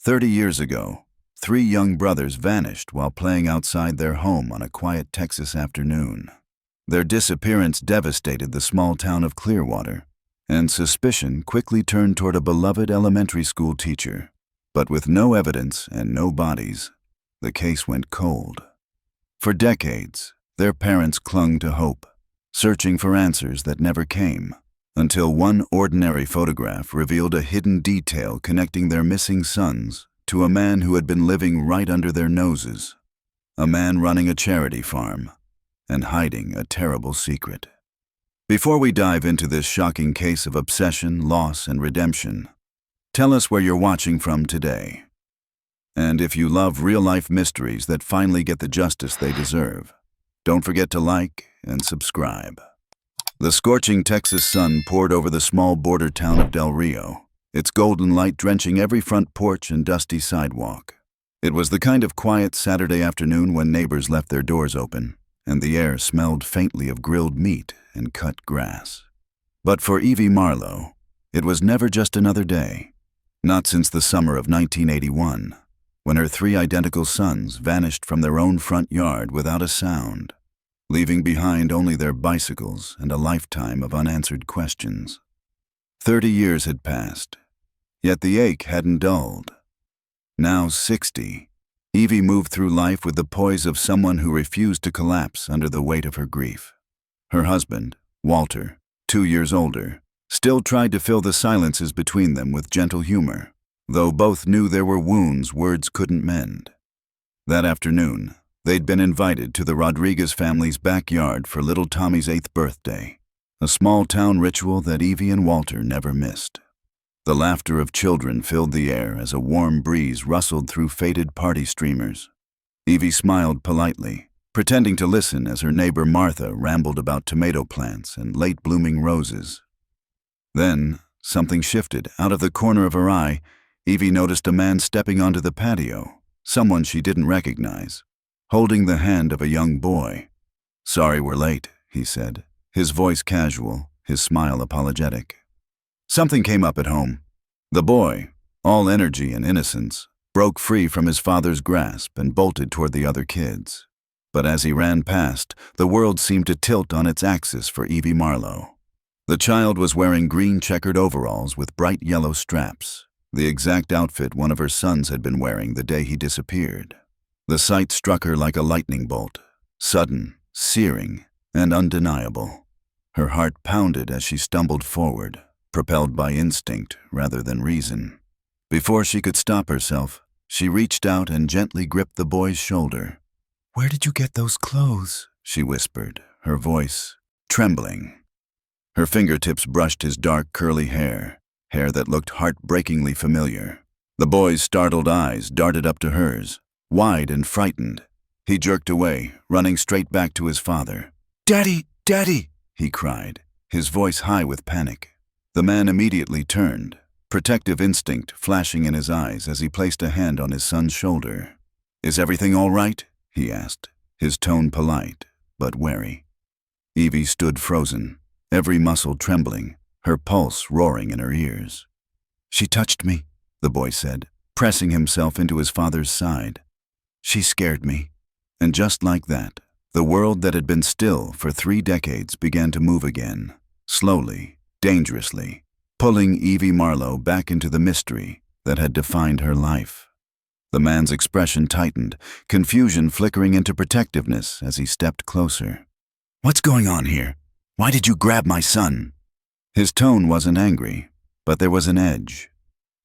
30 years ago, three young brothers vanished while playing outside their home on a quiet Texas afternoon. Their disappearance devastated the small town of Clearwater, and suspicion quickly turned toward a beloved elementary school teacher. But with no evidence and no bodies, the case went cold. For decades, their parents clung to hope, searching for answers that never came, until one ordinary photograph revealed a hidden detail connecting their missing sons to a man who had been living right under their noses, a man running a charity farm and hiding a terrible secret. Before we dive into this shocking case of obsession, loss, and redemption, tell us where you're watching from today. And if you love real-life mysteries that finally get the justice they deserve, don't forget to like and subscribe. The scorching Texas sun poured over the small border town of Del Rio, its golden light drenching every front porch and dusty sidewalk. It was the kind of quiet Saturday afternoon when neighbors left their doors open, and the air smelled faintly of grilled meat and cut grass. But for Evie Marlowe, it was never just another day. Not since the summer of 1981, when her three identical sons vanished from their own front yard without a sound, leaving behind only their bicycles and a lifetime of unanswered questions. 30 years had passed, yet the ache hadn't dulled. Now 60, Evie moved through life with the poise of someone who refused to collapse under the weight of her grief. Her husband, Walter, 2 years older, still tried to fill the silences between them with gentle humor, though both knew there were wounds words couldn't mend. That afternoon, they'd been invited to the Rodriguez family's backyard for little Tommy's 8th birthday, a small-town ritual that Evie and Walter never missed. The laughter of children filled the air as a warm breeze rustled through faded party streamers. Evie smiled politely, pretending to listen as her neighbor Martha rambled about tomato plants and late-blooming roses. Then, something shifted. Out of the corner of her eye, Evie noticed a man stepping onto the patio, someone she didn't recognize, holding the hand of a young boy. "Sorry we're late," he said, his voice casual, his smile apologetic. Something came up at home. The boy, all energy and innocence, broke free from his father's grasp and bolted toward the other kids. But as he ran past, the world seemed to tilt on its axis for Evie Marlowe. The child was wearing green checkered overalls with bright yellow straps, the exact outfit one of her sons had been wearing the day he disappeared. The sight struck her like a lightning bolt, sudden, searing, and undeniable. Her heart pounded as she stumbled forward, propelled by instinct rather than reason. Before she could stop herself, she reached out and gently gripped the boy's shoulder. "Where did you get those clothes?" she whispered, her voice trembling. Her fingertips brushed his dark curly hair that looked heartbreakingly familiar. The boy's startled eyes darted up to hers, wide and frightened. He jerked away, running straight back to his father. "Daddy, Daddy!" he cried, his voice high with panic. The man immediately turned, protective instinct flashing in his eyes as he placed a hand on his son's shoulder. "Is everything all right?" he asked, his tone polite but wary. Evie stood frozen, every muscle trembling, her pulse roaring in her ears. "She touched me," the boy said, pressing himself into his father's side. "She scared me." And just like that, the world that had been still for 3 decades began to move again, slowly, dangerously, pulling Evie Marlowe back into the mystery that had defined her life. The man's expression tightened, confusion flickering into protectiveness as he stepped closer. "What's going on here? Why did you grab my son?" His tone wasn't angry, but there was an edge,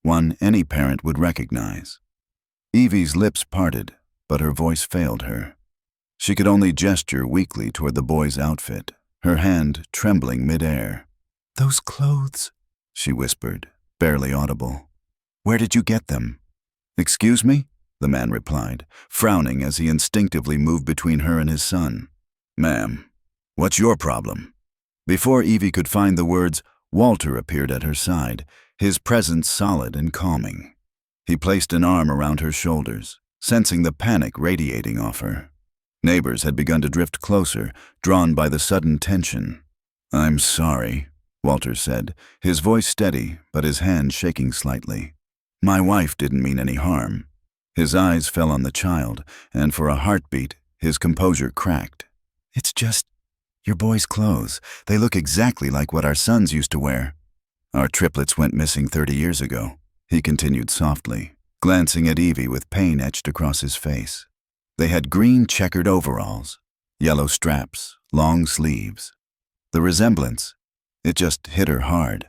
one any parent would recognize. Evie's lips parted, but her voice failed her. She could only gesture weakly toward the boy's outfit, her hand trembling midair. "Those clothes," she whispered, barely audible. "Where did you get them?" "Excuse me?" the man replied, frowning as he instinctively moved between her and his son. "Ma'am, what's your problem?" Before Evie could find the words, Walter appeared at her side, his presence solid and calming. He placed an arm around her shoulders, sensing the panic radiating off her. Neighbors had begun to drift closer, drawn by the sudden tension. "I'm sorry," Walter said, his voice steady but his hand shaking slightly. My wife didn't mean any harm. His eyes fell on the child, and for a heartbeat, his composure cracked. It's just your boys' clothes. They look exactly like what our sons used to wear. Our triplets went missing 30 years ago, he continued softly, glancing at Evie with pain etched across his face. They had green checkered overalls, yellow straps, long sleeves. The resemblance, it just hit her hard.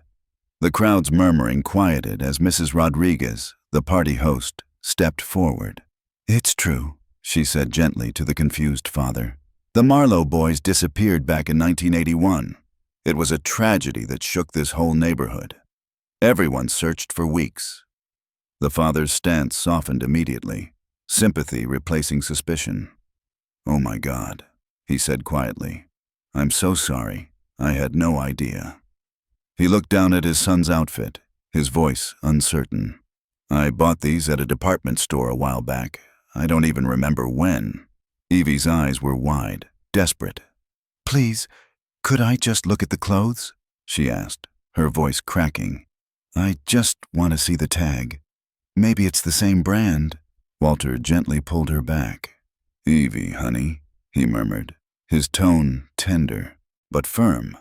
The crowd's murmuring quieted as Mrs. Rodriguez, the party host, stepped forward. It's true, she said gently to the confused father. The Marlowe boys disappeared back in 1981. It was a tragedy that shook this whole neighborhood. Everyone searched for weeks. The father's stance softened immediately, sympathy replacing suspicion. Oh my God, he said quietly. I'm so sorry. I had no idea. He looked down at his son's outfit, his voice uncertain. I bought these at a department store a while back. I don't even remember when. Evie's eyes were wide, desperate. Please, could I just look at the clothes? She asked, her voice cracking. I just want to see the tag. Maybe it's the same brand. Walter gently pulled her back. Evie, honey, he murmured, his tone tender, but firm.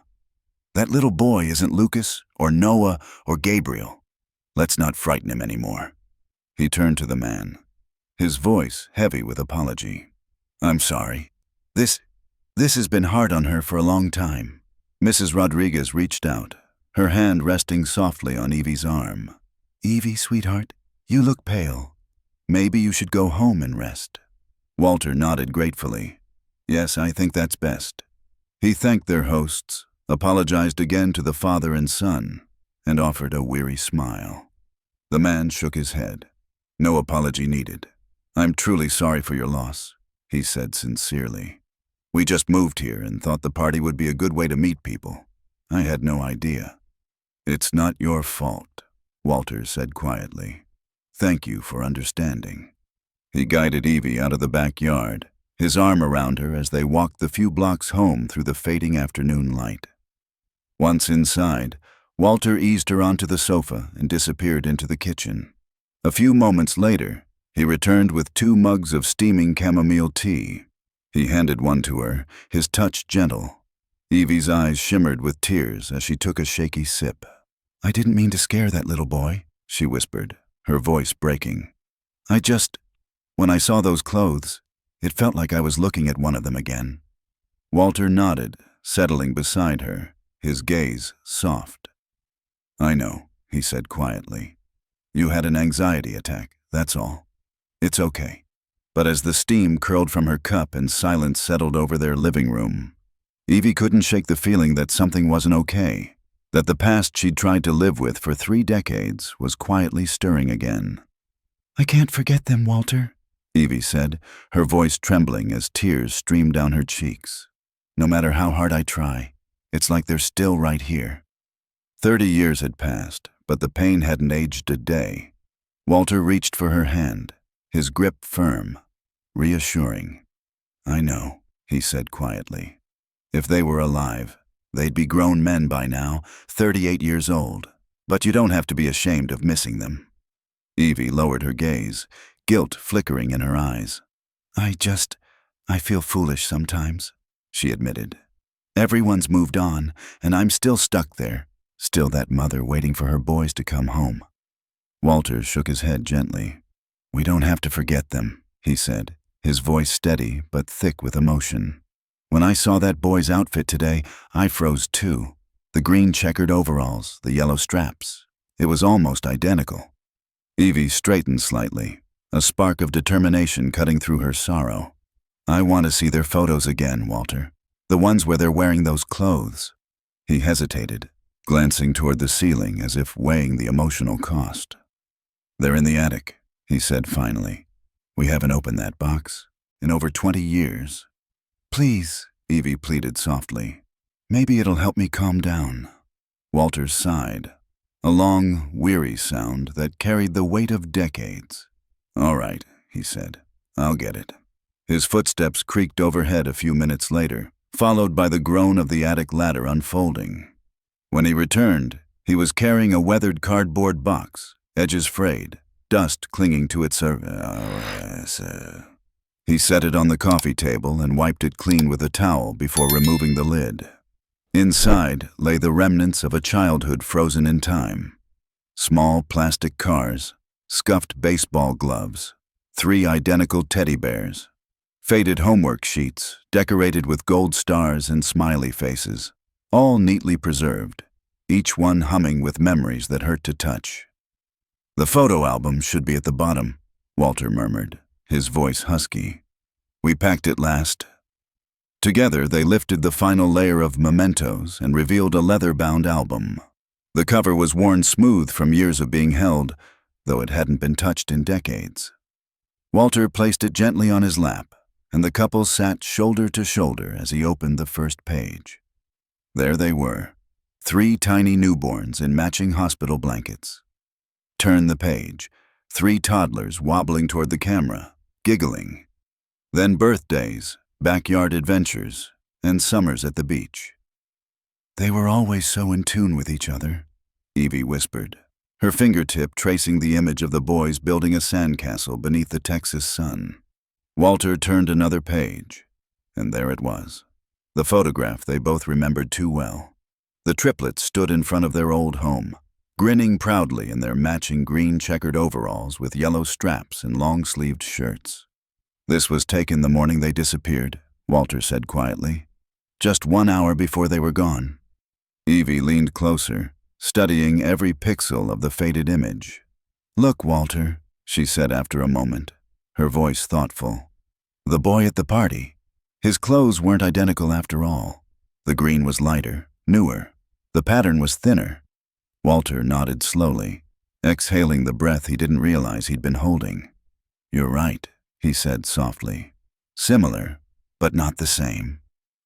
That little boy isn't Lucas or Noah or Gabriel. Let's not frighten him anymore. He turned to the man, his voice heavy with apology. I'm sorry. This has been hard on her for a long time. Mrs. Rodriguez reached out, her hand resting softly on Evie's arm. Evie, sweetheart, you look pale. Maybe you should go home and rest. Walter nodded gratefully. Yes, I think that's best. He thanked their hosts, apologized again to the father and son, and offered a weary smile. The man shook his head. No apology needed. I'm truly sorry for your loss, he said sincerely. We just moved here and thought the party would be a good way to meet people. I had no idea. It's not your fault, Walter said quietly. Thank you for understanding. He guided Evie out of the backyard, his arm around her as they walked the few blocks home through the fading afternoon light. Once inside, Walter eased her onto the sofa and disappeared into the kitchen. A few moments later, he returned with 2 mugs of steaming chamomile tea. He handed one to her, his touch gentle. Evie's eyes shimmered with tears as she took a shaky sip. I didn't mean to scare that little boy, she whispered, her voice breaking. When I saw those clothes, it felt like I was looking at one of them again. Walter nodded, settling beside her, his gaze soft. I know, he said quietly. You had an anxiety attack, that's all. It's okay. But as the steam curled from her cup and silence settled over their living room, Evie couldn't shake the feeling that something wasn't okay, that the past she'd tried to live with for 3 decades was quietly stirring again. I can't forget them, Walter, Evie said, her voice trembling as tears streamed down her cheeks. No matter how hard I try, it's like they're still right here. 30 years had passed, but the pain hadn't aged a day. Walter reached for her hand, his grip firm, reassuring. I know, he said quietly. If they were alive, they'd be grown men by now, 38 years old. But you don't have to be ashamed of missing them. Evie lowered her gaze, guilt flickering in her eyes. I feel foolish sometimes, she admitted. Everyone's moved on, and I'm still stuck there, still that mother waiting for her boys to come home. Walter shook his head gently. We don't have to forget them, he said, his voice steady but thick with emotion. When I saw that boy's outfit today, I froze too. The green checkered overalls, the yellow straps. It was almost identical. Evie straightened slightly, a spark of determination cutting through her sorrow. I want to see their photos again, Walter. The ones where they're wearing those clothes. He hesitated, glancing toward the ceiling as if weighing the emotional cost. They're in the attic, he said finally. We haven't opened that box in over 20 years. Please, Evie pleaded softly. Maybe it'll help me calm down. Walter sighed, a long, weary sound that carried the weight of decades. All right, he said. I'll get it. His footsteps creaked overhead a few minutes later, followed by the groan of the attic ladder unfolding. When he returned, he was carrying a weathered cardboard box, edges frayed, dust clinging to its surface. He set it on the coffee table and wiped it clean with a towel before removing the lid. Inside lay the remnants of a childhood frozen in time. Small plastic cars, scuffed baseball gloves, 3 identical teddy bears, faded homework sheets decorated with gold stars and smiley faces, all neatly preserved, each one humming with memories that hurt to touch. "The photo album should be at the bottom," Walter murmured, his voice husky. "We packed it last." Together, they lifted the final layer of mementos and revealed a leather-bound album. The cover was worn smooth from years of being held, though it hadn't been touched in decades. Walter placed it gently on his lap, and the couple sat shoulder to shoulder as he opened the first page. There they were, 3 tiny newborns in matching hospital blankets. Turn the page, 3 toddlers wobbling toward the camera, giggling. Then birthdays, backyard adventures, and summers at the beach. "They were always so in tune with each other," Evie whispered, her fingertip tracing the image of the boys building a sandcastle beneath the Texas sun. Walter turned another page, and there it was, the photograph they both remembered too well. The triplets stood in front of their old home, grinning proudly in their matching green checkered overalls with yellow straps and long-sleeved shirts. "This was taken the morning they disappeared," Walter said quietly, "just 1 hour before they were gone." Evie leaned closer, studying every pixel of the faded image. "Look, Walter," she said after a moment, her voice thoughtful. "The boy at the party. His clothes weren't identical after all. The green was lighter, newer. The pattern was thinner." Walter nodded slowly, exhaling the breath he didn't realize he'd been holding. "You're right," he said softly. "Similar, but not the same."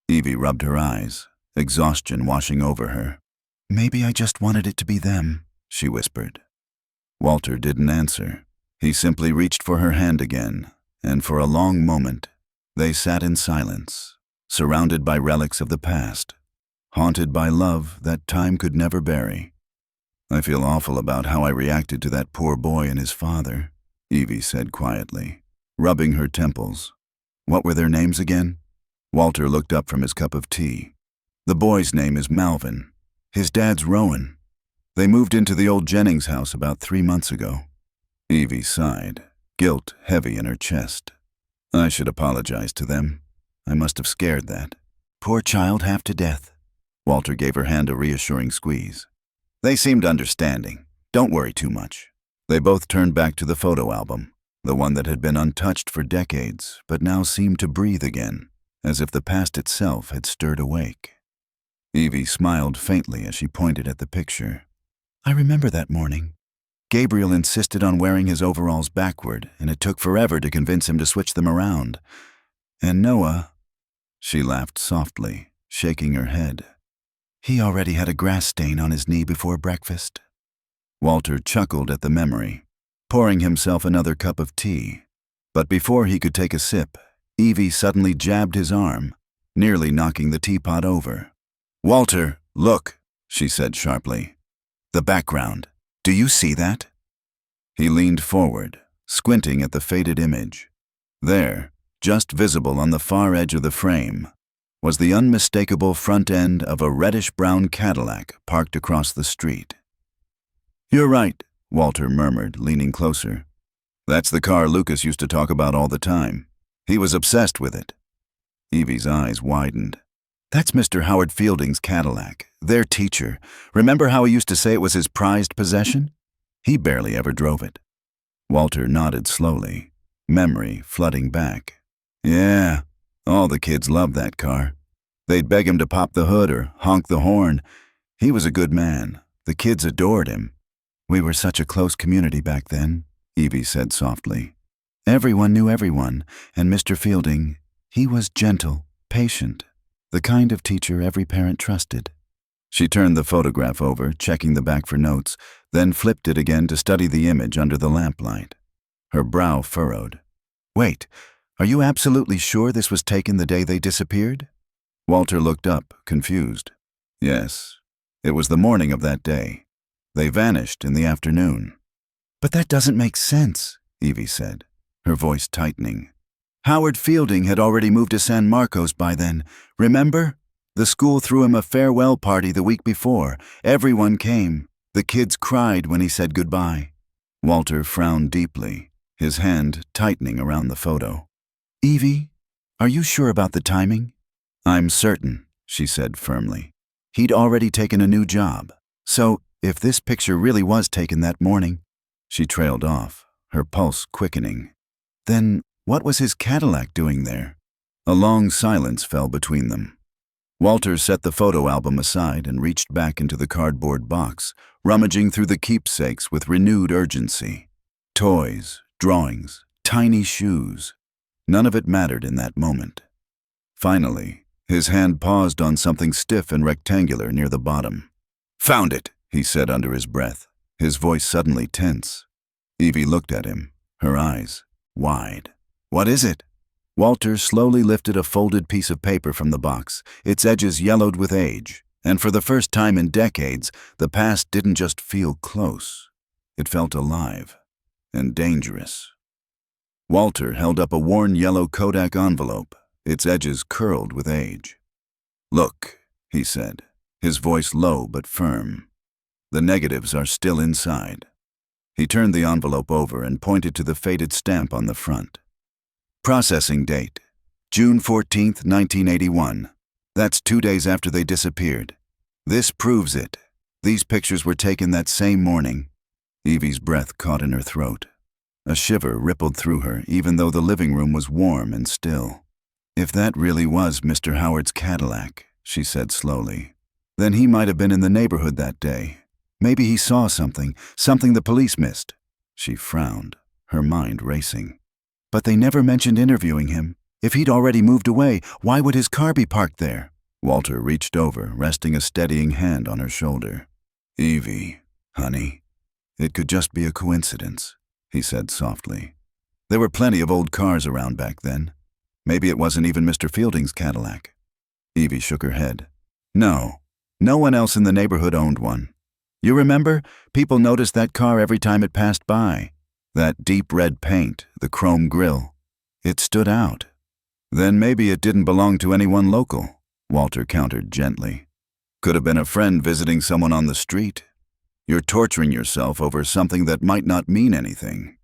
Evie rubbed her eyes, exhaustion washing over her. "Maybe I just wanted it to be them," she whispered. Walter didn't answer. He simply reached for her hand again, and for a long moment, they sat in silence, surrounded by relics of the past, haunted by love that time could never bury. "I feel awful about how I reacted to that poor boy and his father," Evie said quietly, rubbing her temples. "What were their names again?" Walter looked up from his cup of tea. "The boy's name is Malvin. His dad's Rowan. They moved into the old Jennings house about 3 months ago." Evie sighed, guilt heavy in her chest. "I should apologize to them. I must have scared that. Poor child half to death." Walter gave her hand a reassuring squeeze. "They seemed understanding. Don't worry too much." They both turned back to the photo album, the one that had been untouched for decades, but now seemed to breathe again, as if the past itself had stirred awake. Evie smiled faintly as she pointed at the picture. "I remember that morning. Gabriel insisted on wearing his overalls backward, and it took forever to convince him to switch them around. And Noah," she laughed softly, shaking her head, "he already had a grass stain on his knee before breakfast." Walter chuckled at the memory, pouring himself another cup of tea. But before he could take a sip, Evie suddenly jabbed his arm, nearly knocking the teapot over. "Walter, look," she said sharply. "The background. Do you see that?" He leaned forward, squinting at the faded image. There, just visible on the far edge of the frame, was the unmistakable front end of a reddish-brown Cadillac parked across the street. "You're right," Walter murmured, leaning closer. "That's the car Lucas used to talk about all the time. He was obsessed with it." Evie's eyes widened. "That's Mr. Howard Fielding's Cadillac, their teacher. Remember how he used to say it was his prized possession? He barely ever drove it." Walter nodded slowly, memory flooding back. "Yeah, all the kids loved that car. They'd beg him to pop the hood or honk the horn. He was a good man. The kids adored him." "We were such a close community back then," Evie said softly. "Everyone knew everyone, and Mr. Fielding, he was gentle, patient, the kind of teacher every parent trusted." She turned the photograph over, checking the back for notes, then flipped it again to study the image under the lamplight. Her brow furrowed. "Wait, are you absolutely sure this was taken the day they disappeared?" Walter looked up, confused. "Yes, it was the morning of that day. They vanished in the afternoon." But that doesn't make sense, Evie said, her voice tightening. Howard Fielding had already moved to San Marcos by then. Remember? The school threw him a farewell party the week before. Everyone came. The kids cried when he said goodbye. Walter frowned deeply, his hand tightening around the photo. Evie, are you sure about the timing? I'm certain, she said firmly. He'd already taken a new job. So, if this picture really was taken that morning… She trailed off, her pulse quickening. Then, what was his Cadillac doing there? A long silence fell between them. Walter set the photo album aside and reached back into the cardboard box, rummaging through the keepsakes with renewed urgency. Toys, drawings, tiny shoes. None of it mattered in that moment. Finally, his hand paused on something stiff and rectangular near the bottom. Found it, he said under his breath, his voice suddenly tense. Evie looked at him, her eyes wide. What is it? Walter slowly lifted a folded piece of paper from the box, its edges yellowed with age, and for the first time in decades, the past didn't just feel close. It felt alive and dangerous. Walter held up a worn yellow Kodak envelope, its edges curled with age. Look, he said, his voice low but firm. The negatives are still inside. He turned the envelope over and pointed to the faded stamp on the front. Processing date, June 14th, 1981. That's 2 days after they disappeared. This proves it. These pictures were taken that same morning. Evie's breath caught in her throat. A shiver rippled through her, even though the living room was warm and still. If that really was Mr. Howard's Cadillac, she said slowly, then he might have been in the neighborhood that day. Maybe he saw something the police missed. She frowned, her mind racing. But they never mentioned interviewing him. If he'd already moved away, why would his car be parked there? Walter reached over, resting a steadying hand on her shoulder. Evie, honey, it could just be a coincidence, he said softly. There were plenty of old cars around back then. Maybe it wasn't even Mr. Fielding's Cadillac. Evie shook her head. No one else in the neighborhood owned one. You remember? People noticed that car every time it passed by. That deep red paint, the chrome grille. It stood out. Then maybe it didn't belong to anyone local, Walter countered gently. Could have been a friend visiting someone on the street. You're torturing yourself over something that might not mean anything.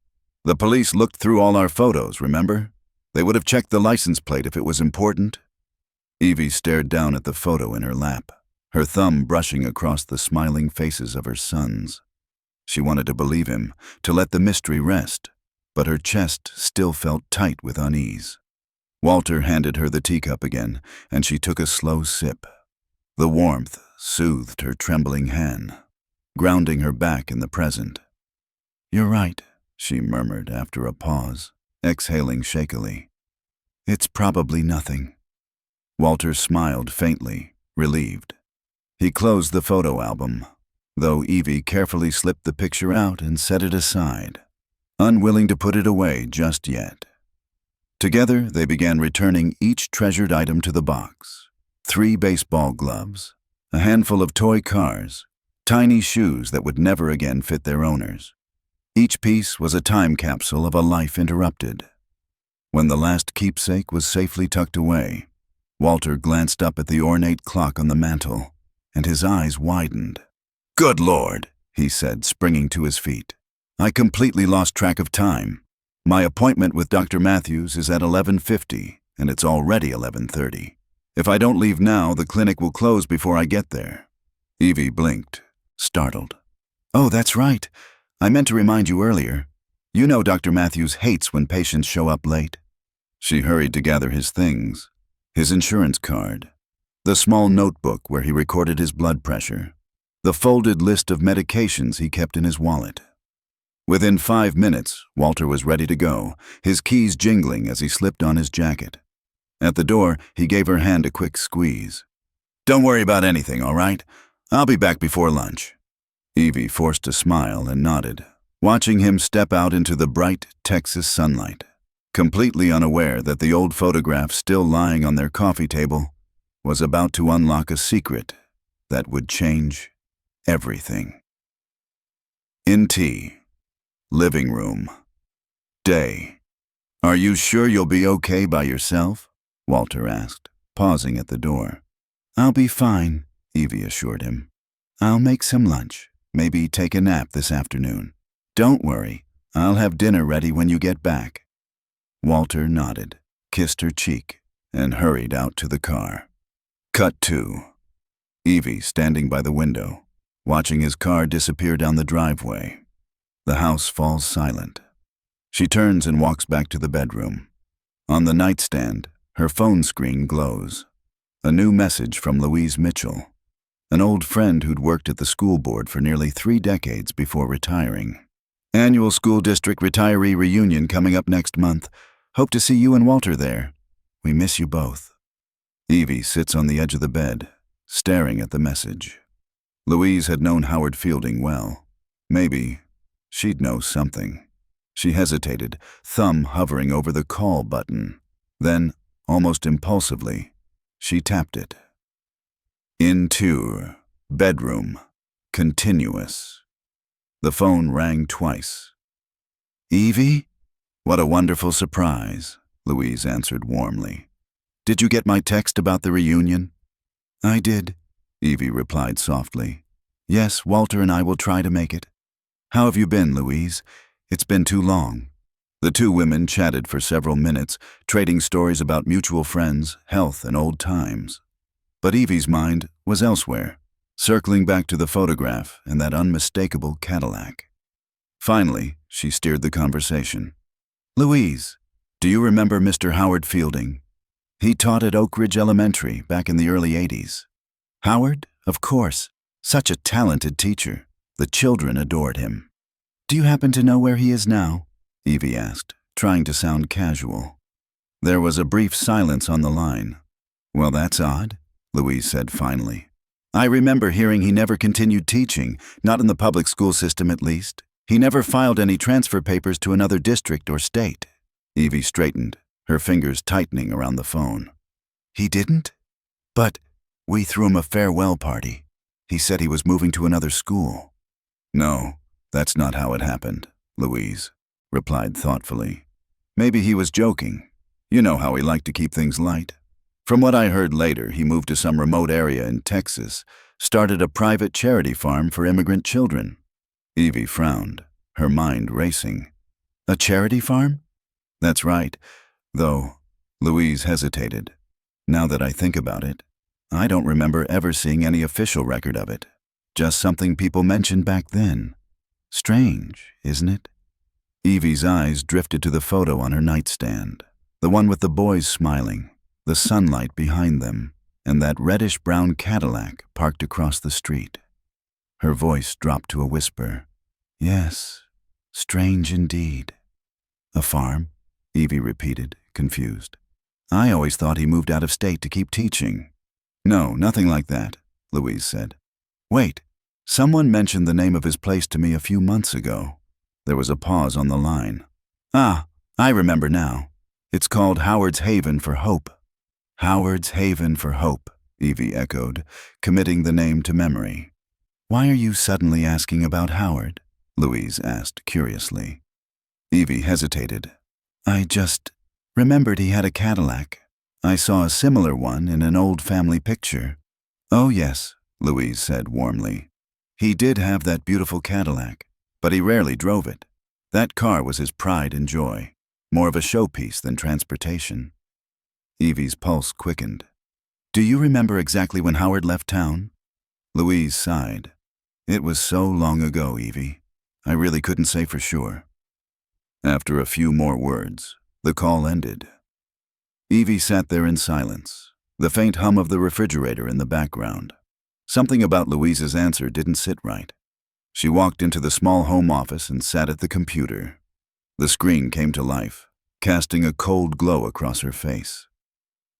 The police looked through all our photos, remember? They would have checked the license plate if it was important. Evie stared down at the photo in her lap, her thumb brushing across the smiling faces of her sons. She wanted to believe him, to let the mystery rest, but her chest still felt tight with unease. Walter handed her the teacup again, and she took a slow sip. The warmth soothed her trembling hand, grounding her back in the present. You're right, she murmured after a pause, exhaling shakily. It's probably nothing. Walter smiled faintly, relieved. He closed the photo album, though Evie carefully slipped the picture out and set it aside, unwilling to put it away just yet. Together, they began returning each treasured item to the box. 3 baseball gloves, a handful of toy cars, tiny shoes that would never again fit their owners. Each piece was a time capsule of a life interrupted. When the last keepsake was safely tucked away, Walter glanced up at the ornate clock on the mantel, and his eyes widened. Good Lord, he said, springing to his feet. I completely lost track of time. My appointment with Dr. Matthews is at 11:50, and it's already 11:30. If I don't leave now, the clinic will close before I get there. Evie blinked, startled. Oh, that's right. I meant to remind you earlier. You know Dr. Matthews hates when patients show up late. She hurried to gather his things, his insurance card, the small notebook where he recorded his blood pressure, the folded list of medications he kept in his wallet. Within 5 minutes, Walter was ready to go, his keys jingling as he slipped on his jacket. At the door, he gave her hand a quick squeeze. Don't worry about anything, all right? I'll be back before lunch. Evie forced a smile and nodded, watching him step out into the bright Texas sunlight, completely unaware that the old photograph still lying on their coffee table was about to unlock a secret that would change everything. In Tea. Living room. Day. Are you sure you'll be okay by yourself? Walter asked, pausing at the door. I'll be fine, Evie assured him. I'll make some lunch, maybe take a nap this afternoon. Don't worry, I'll have dinner ready when you get back. Walter nodded, kissed her cheek, and hurried out to the car. Cut 2. Evie standing by the window, watching his car disappear down the driveway. The house falls silent. She turns and walks back to the bedroom. On the nightstand, her phone screen glows. A new message from Louise Mitchell, an old friend who'd worked at the school board for nearly 3 decades before retiring. Annual school district retiree reunion coming up next month. Hope to see you and Walter there. We miss you both. Evie sits on the edge of the bed, staring at the message. Louise had known Howard Fielding well. Maybe she'd know something. She hesitated, thumb hovering over the call button. Then, almost impulsively, she tapped it. Interior, bedroom, continuous. The phone rang twice. Evie? What a wonderful surprise, Louise answered warmly. Did you get my text about the reunion? I did, Evie replied softly. Yes, Walter and I will try to make it. How have you been, Louise? It's been too long. The two women chatted for several minutes, trading stories about mutual friends, health, and old times. But Evie's mind was elsewhere, circling back to the photograph and that unmistakable Cadillac. Finally, she steered the conversation. Louise, do you remember Mr. Howard Fielding? He taught at Oak Ridge Elementary back in the early 80s. Howard? Of course. Such a talented teacher. The children adored him. Do you happen to know where he is now? Evie asked, trying to sound casual. There was a brief silence on the line. Well, that's odd, Louise said finally. I remember hearing he never continued teaching, not in the public school system at least. He never filed any transfer papers to another district or state. Evie straightened, her fingers tightening around the phone. He didn't? But we threw him a farewell party. He said he was moving to another school. No, that's not how it happened, Louise replied thoughtfully. Maybe he was joking. You know how he liked to keep things light. From what I heard later, he moved to some remote area in Texas, started a private charity farm for immigrant children. Evie frowned, her mind racing. A charity farm? That's right, though Louise hesitated. Now that I think about it, I don't remember ever seeing any official record of it. Just something people mentioned back then. Strange, isn't it? Evie's eyes drifted to the photo on her nightstand, the one with the boys smiling, the sunlight behind them, and that reddish-brown Cadillac parked across the street. Her voice dropped to a whisper. Yes, strange indeed. A farm? Evie repeated, confused. I always thought he moved out of state to keep teaching. No, nothing like that, Louise said. Wait, someone mentioned the name of his place to me a few months ago. There was a pause on the line. Ah, I remember now. It's called Howard's Haven for Hope. Howard's Haven for Hope, Evie echoed, committing the name to memory. Why are you suddenly asking about Howard? Louise asked curiously. Evie hesitated. I just remembered he had a Cadillac. I saw a similar one in an old family picture. Oh yes, Louise said warmly. He did have that beautiful Cadillac, but he rarely drove it. That car was his pride and joy, more of a showpiece than transportation. Evie's pulse quickened. Do you remember exactly when Howard left town? Louise sighed. It was so long ago, Evie. I really couldn't say for sure. After a few more words, the call ended. Evie sat there in silence, the faint hum of the refrigerator in the background. Something about Louise's answer didn't sit right. She walked into the small home office and sat at the computer. The screen came to life, casting a cold glow across her face.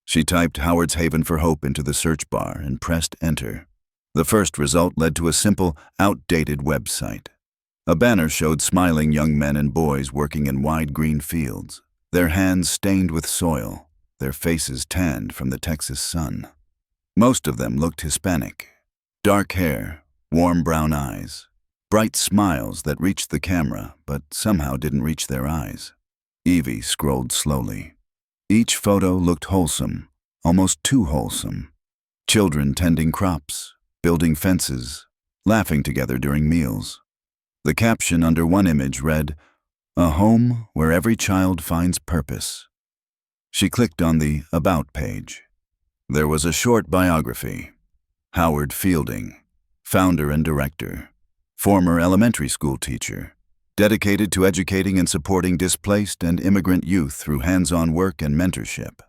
She typed Howard's Haven for Hope into the search bar and pressed enter. The first result led to a simple, outdated website. A banner showed smiling young men and boys working in wide green fields, their hands stained with soil, their faces tanned from the Texas sun. Most of them looked Hispanic. Dark hair, warm brown eyes. bright smiles that reached the camera but somehow didn't reach their eyes. Evie scrolled slowly. Each photo looked wholesome, almost too wholesome. Children tending crops, building fences, laughing together during meals. The caption under one image read, "A home where every child finds purpose." She clicked on the About page. There was a short biography. Howard Fielding, founder and director, former elementary school teacher, dedicated to educating and supporting displaced and immigrant youth through hands-on work and mentorship.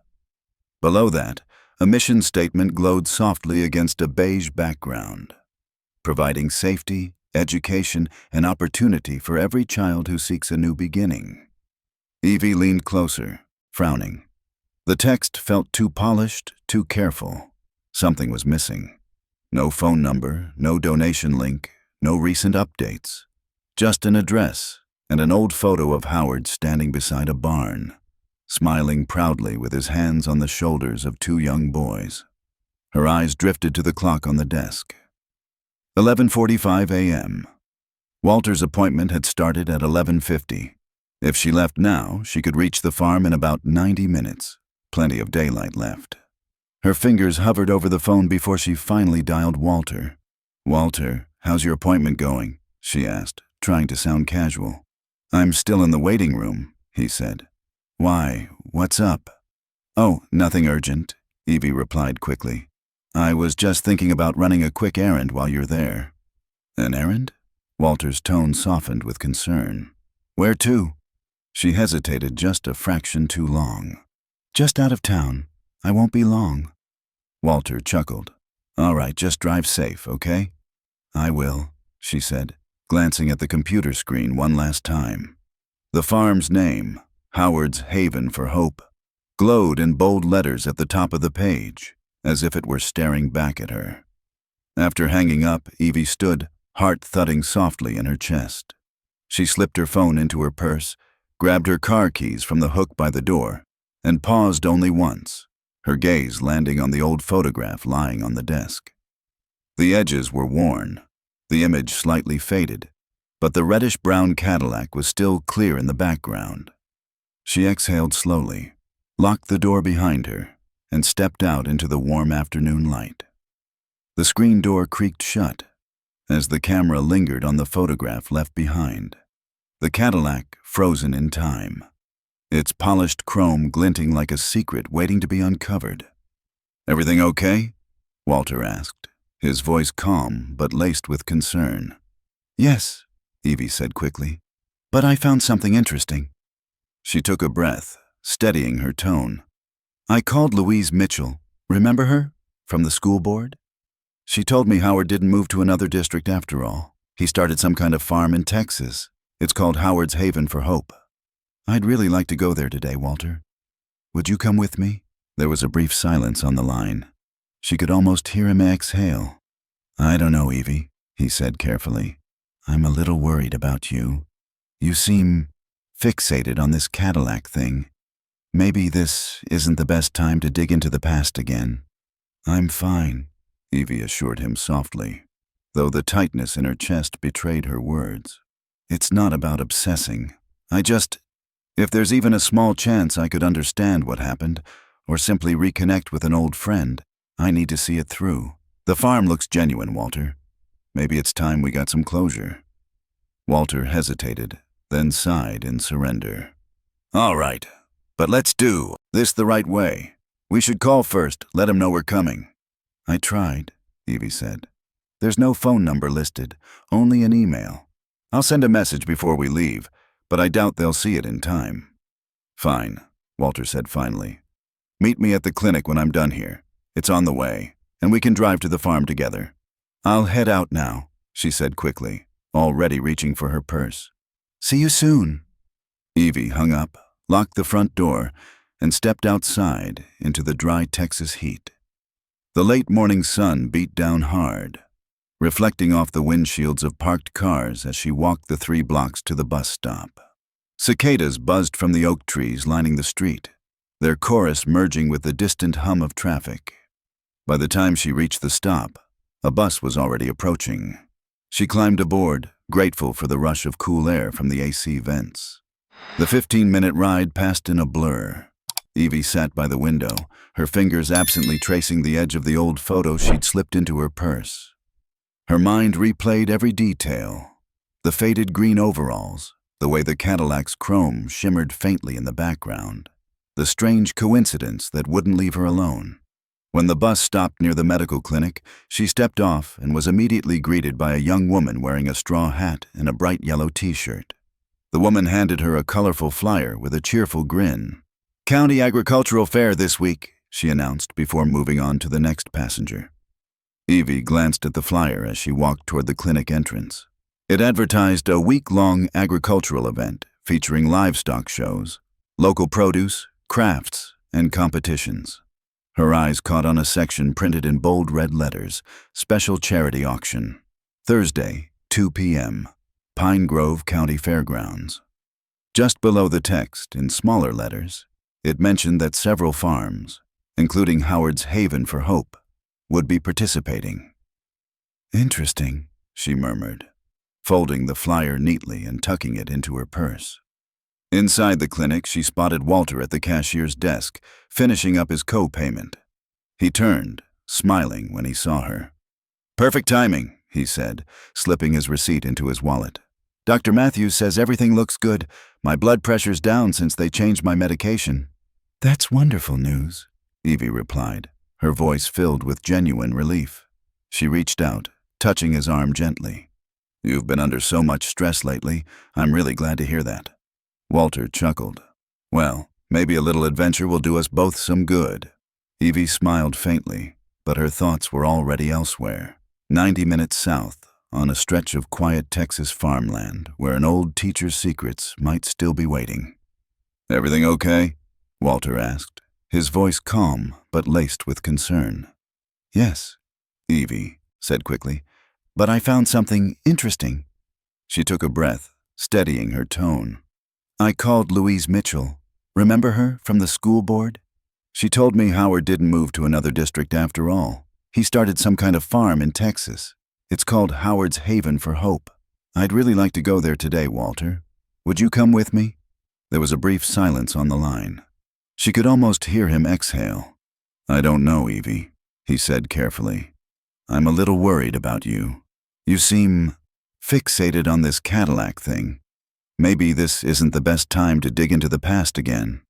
Below that, a mission statement glowed softly against a beige background, providing safety, education, and opportunity for every child who seeks a new beginning. Evie leaned closer, frowning. The text felt too polished, too careful. Something was missing. No phone number, no donation link, no recent updates. Just an address and an old photo of Howard standing beside a barn, smiling proudly with his hands on the shoulders of two young boys. Her eyes drifted to the clock on the desk. 11:45 a.m. Walter's appointment had started at 11:50. If she left now, she could reach the farm in about 90 minutes. Plenty of daylight left. Her fingers hovered over the phone before she finally dialed Walter. "Walter, how's your appointment going?" she asked, trying to sound casual. "I'm still in the waiting room," he said. "Why? What's up?" "Oh, nothing urgent," Evie replied quickly. "I was just thinking about running a quick errand while you're there." "An errand?" Walter's tone softened with concern. "Where to?" She hesitated just a fraction too long. "Just out of town. I won't be long." Walter chuckled. "All right, just drive safe, okay?" "I will," she said, glancing at the computer screen one last time. The farm's name, Howard's Haven for Hope, glowed in bold letters at the top of the page, as if it were staring back at her. After hanging up, Evie stood, heart thudding softly in her chest. She slipped her phone into her purse, grabbed her car keys from the hook by the door, and paused only once, her gaze landing on the old photograph lying on the desk. The edges were worn, the image slightly faded, but the reddish-brown Cadillac was still clear in the background. She exhaled slowly, locked the door behind her, and stepped out into the warm afternoon light. The screen door creaked shut as the camera lingered on the photograph left behind. The Cadillac frozen in time, its polished chrome glinting like a secret waiting to be uncovered. "Everything okay?" Walter asked, his voice calm but laced with concern. "Yes," Evie said quickly, "but I found something interesting." She took a breath, steadying her tone. "I called Louise Mitchell. Remember her? From the school board? She told me Howard didn't move to another district after all. He started some kind of farm in Texas. It's called Howard's Haven for Hope. I'd really like to go there today, Walter. Would you come with me?" There was a brief silence on the line. She could almost hear him exhale. "I don't know, Evie," he said carefully. "I'm a little worried about you. You seem fixated on this Cadillac thing. Maybe this isn't the best time to dig into the past again." "I'm fine," Evie assured him softly, though the tightness in her chest betrayed her words. "It's not about obsessing. If there's even a small chance I could understand what happened, or simply reconnect with an old friend, I need to see it through. The farm looks genuine, Walter. Maybe it's time we got some closure." Walter hesitated, then sighed in surrender. "All right, but let's do this the right way. We should call first, let him know we're coming." "I tried," Evie said. "There's no phone number listed, only an email. I'll send a message before we leave, but I doubt they'll see it in time." "Fine," Walter said finally. "Meet me at the clinic when I'm done here. It's on the way, and we can drive to the farm together." "I'll head out now," she said quickly, already reaching for her purse. "See you soon." Evie hung up, locked the front door, and stepped outside into the dry Texas heat. The late morning sun beat down hard, reflecting off the windshields of parked cars as she walked the 3 blocks to the bus stop. Cicadas buzzed from the oak trees lining the street, their chorus merging with the distant hum of traffic. By the time she reached the stop, a bus was already approaching. She climbed aboard, grateful for the rush of cool air from the AC vents. The 15-minute ride passed in a blur. Evie sat by the window, her fingers absently tracing the edge of the old photo she'd slipped into her purse. Her mind replayed every detail. The faded green overalls, the way the Cadillac's chrome shimmered faintly in the background, the strange coincidence that wouldn't leave her alone. When the bus stopped near the medical clinic, she stepped off and was immediately greeted by a young woman wearing a straw hat and a bright yellow t-shirt. The woman handed her a colorful flyer with a cheerful grin. "County Agricultural Fair this week," she announced before moving on to the next passenger. Evie glanced at the flyer as she walked toward the clinic entrance. It advertised a week-long agricultural event featuring livestock shows, local produce, crafts, and competitions. Her eyes caught on a section printed in bold red letters, "Special Charity Auction. Thursday, 2 p.m., Pine Grove County Fairgrounds." Just below the text, in smaller letters, it mentioned that several farms, including Howard's Haven for Hope, would be participating. "Interesting," she murmured, folding the flyer neatly and tucking it into her purse. Inside the clinic, she spotted Walter at the cashier's desk, finishing up his co-payment. He turned, smiling when he saw her. "Perfect timing," he said, slipping his receipt into his wallet. "Dr. Matthews says everything looks good. My blood pressure's down since they changed my medication." "That's wonderful news," Evie replied, her voice filled with genuine relief. She reached out, touching his arm gently. "You've been under so much stress lately. I'm really glad to hear that." Walter chuckled. "Well, maybe a little adventure will do us both some good." Evie smiled faintly, but her thoughts were already elsewhere. 90 minutes south, on a stretch of quiet Texas farmland where an old teacher's secrets might still be waiting. "Everything okay?" Walter asked, his voice calm but laced with concern. "Yes," Evie said quickly, "but I found something interesting." She took a breath, steadying her tone. "I called Louise Mitchell. Remember her from the school board? She told me Howard didn't move to another district after all. He started some kind of farm in Texas. It's called Howard's Haven for Hope. I'd really like to go there today, Walter. Would you come with me?" There was a brief silence on the line. She could almost hear him exhale. "I don't know, Evie," he said carefully. "I'm a little worried about you. You seem fixated on this Cadillac thing. Maybe this isn't the best time to dig into the past again."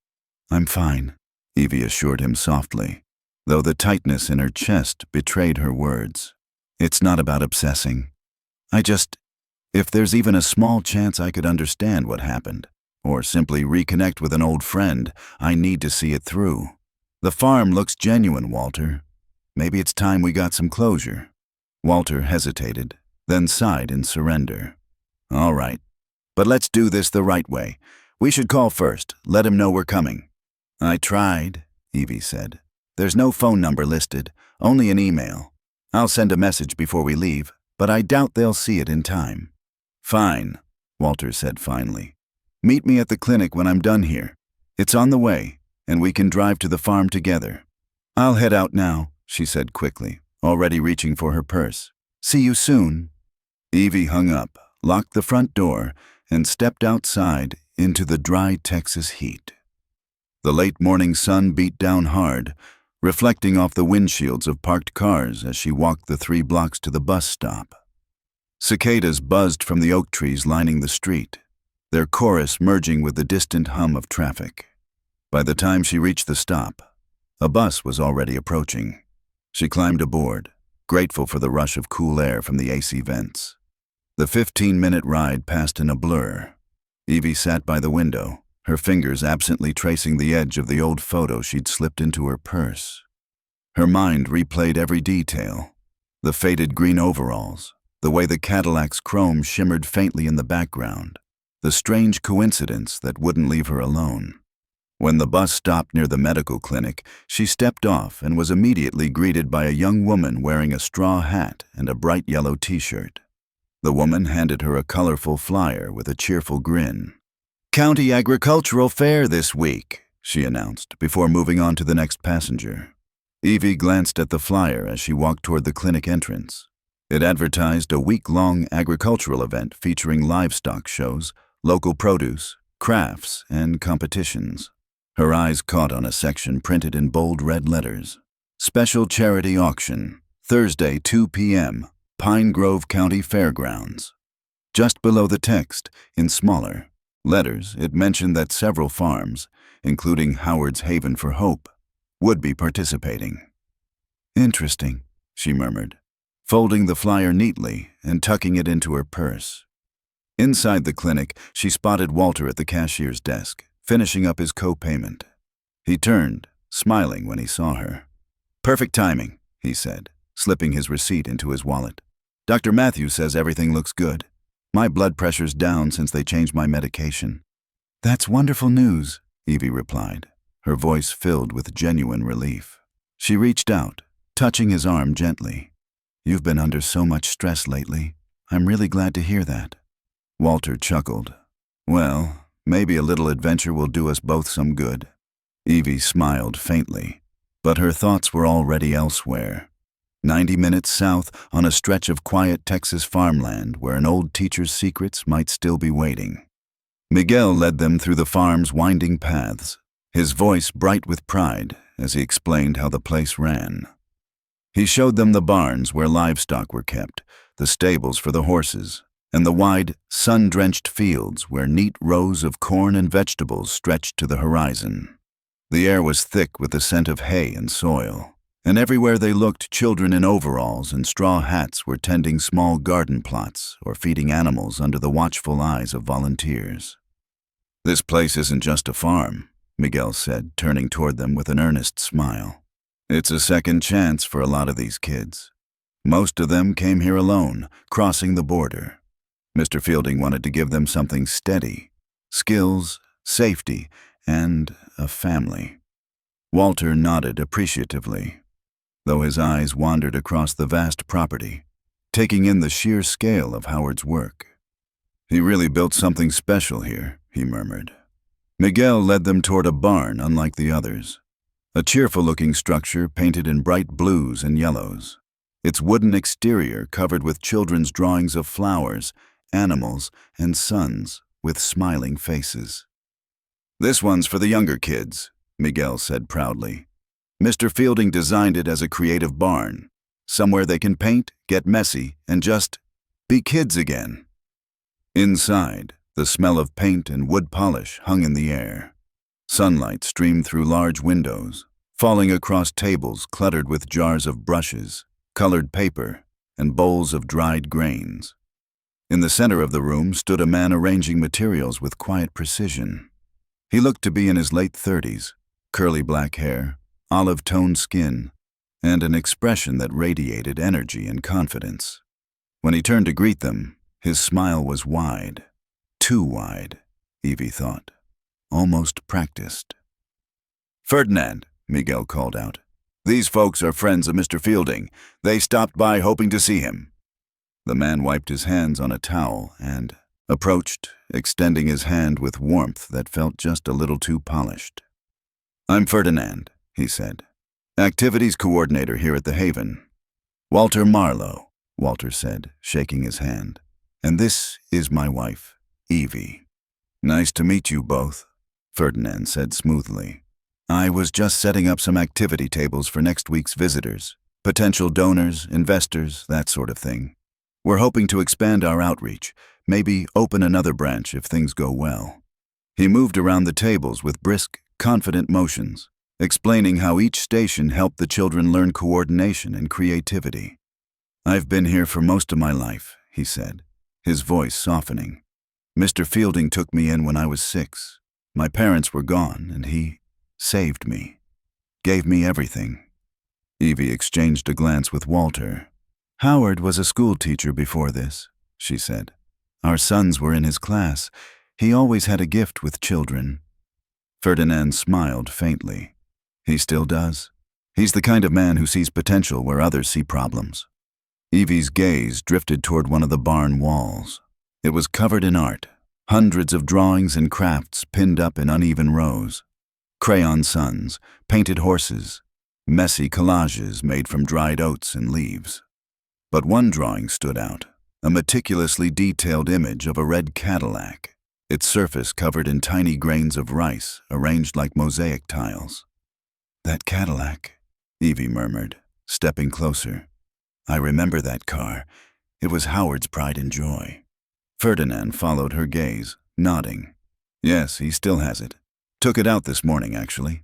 "I'm fine," Evie assured him softly, though the tightness in her chest betrayed her words. "It's not about obsessing. If there's even a small chance I could understand what happened, or simply reconnect with an old friend, I need to see it through. The farm looks genuine, Walter. Maybe it's time we got some closure." Walter hesitated, then sighed in surrender. "All right. But let's do this the right way. We should call first, let him know we're coming." "I tried," Evie said. "There's no phone number listed, only an email. I'll send a message before we leave, but I doubt they'll see it in time." "Fine," Walter said finally. "Meet me at the clinic when I'm done here. It's on the way, and we can drive to the farm together." "I'll head out now," she said quickly, already reaching for her purse. "See you soon." Evie hung up, locked the front door, and stepped outside into the dry Texas heat. The late morning sun beat down hard, reflecting off the windshields of parked cars as she walked the 3 blocks to the bus stop. Cicadas buzzed from the oak trees lining the street, their chorus merging with the distant hum of traffic. By the time she reached the stop, a bus was already approaching. She climbed aboard, grateful for the rush of cool air from the AC vents. The 15-minute ride passed in a blur. Evie sat by the window, her fingers absently tracing the edge of the old photo she'd slipped into her purse. Her mind replayed every detail. The faded green overalls, the way the Cadillac's chrome shimmered faintly in the background, the strange coincidence that wouldn't leave her alone. When the bus stopped near the medical clinic, she stepped off and was immediately greeted by a young woman wearing a straw hat and a bright yellow t-shirt. The woman handed her a colorful flyer with a cheerful grin. "County Agricultural Fair this week," she announced before moving on to the next passenger. Evie glanced at the flyer as she walked toward the clinic entrance. It advertised a week-long agricultural event featuring livestock shows, local produce, crafts, and competitions. Her eyes caught on a section printed in bold red letters. Special Charity Auction, Thursday 2 p.m., Pine Grove County Fairgrounds. Just below the text, in smaller letters, it mentioned that several farms, including Howard's Haven for Hope, would be participating. "Interesting," she murmured, folding the flyer neatly and tucking it into her purse. Inside the clinic, she spotted Walter at the cashier's desk, finishing up his co-payment. He turned, smiling when he saw her. "Perfect timing," he said, slipping his receipt into his wallet. "Dr. Matthews says everything looks good. My blood pressure's down since they changed my medication." "That's wonderful news," Evie replied, her voice filled with genuine relief. She reached out, touching his arm gently. "You've been under so much stress lately. I'm really glad to hear that." Walter chuckled. "Well, maybe a little adventure will do us both some good." Evie smiled faintly, but her thoughts were already elsewhere. 90 minutes south, on a stretch of quiet Texas farmland where an old teacher's secrets might still be waiting. Miguel led them through the farm's winding paths, his voice bright with pride as he explained how the place ran. He showed them the barns where livestock were kept, the stables for the horses, and the wide, sun-drenched fields where neat rows of corn and vegetables stretched to the horizon. The air was thick with the scent of hay and soil, and everywhere they looked, children in overalls and straw hats were tending small garden plots or feeding animals under the watchful eyes of volunteers. "This place isn't just a farm," Miguel said, turning toward them with an earnest smile. "It's a second chance for a lot of these kids. Most of them came here alone, crossing the border. Mr. Fielding wanted to give them something steady, skills, safety, and a family." Walter nodded appreciatively, though his eyes wandered across the vast property, taking in the sheer scale of Howard's work. "He really built something special here," he murmured. Miguel led them toward a barn unlike the others, a cheerful-looking structure painted in bright blues and yellows, its wooden exterior covered with children's drawings of flowers, animals, and suns with smiling faces. "This one's for the younger kids," Miguel said proudly. "Mr. Fielding designed it as a creative barn, somewhere they can paint, get messy, and just be kids again." Inside, the smell of paint and wood polish hung in the air. Sunlight streamed through large windows, falling across tables cluttered with jars of brushes, colored paper, and bowls of dried grains. In the center of the room stood a man arranging materials with quiet precision. He looked to be in his late 30s, curly black hair, olive-toned skin, and an expression that radiated energy and confidence. When he turned to greet them, his smile was wide. Too wide, Evie thought. Almost practiced. "Ferdinand," Miguel called out. "These folks are friends of Mr. Fielding. They stopped by hoping to see him." The man wiped his hands on a towel and approached, extending his hand with warmth that felt just a little too polished. "I'm Ferdinand," he said. "Activities coordinator here at the Haven." "Walter Marlowe," Walter said, shaking his hand. "And this is my wife, Evie." "Nice to meet you both," Ferdinand said smoothly. "I was just setting up some activity tables for next week's visitors, potential donors, investors, that sort of thing. We're hoping to expand our outreach, maybe open another branch if things go well." He moved around the tables with brisk, confident motions, explaining how each station helped the children learn coordination and creativity. "I've been here for most of my life," he said, his voice softening. "Mr. Fielding took me in when I was 6. My parents were gone, and he saved me, gave me everything." Evie exchanged a glance with Walter. "Howard was a school teacher before this," she said. "Our sons were in his class. He always had a gift with children." Ferdinand smiled faintly. "He still does. He's the kind of man who sees potential where others see problems." Evie's gaze drifted toward one of the barn walls. It was covered in art, hundreds of drawings and crafts pinned up in uneven rows. Crayon suns, painted horses, messy collages made from dried oats and leaves. But one drawing stood out, a meticulously detailed image of a red Cadillac, its surface covered in tiny grains of rice arranged like mosaic tiles. "That Cadillac," Evie murmured, stepping closer. "I remember that car. It was Howard's pride and joy." Ferdinand followed her gaze, nodding. "Yes, he still has it. Took it out this morning, actually."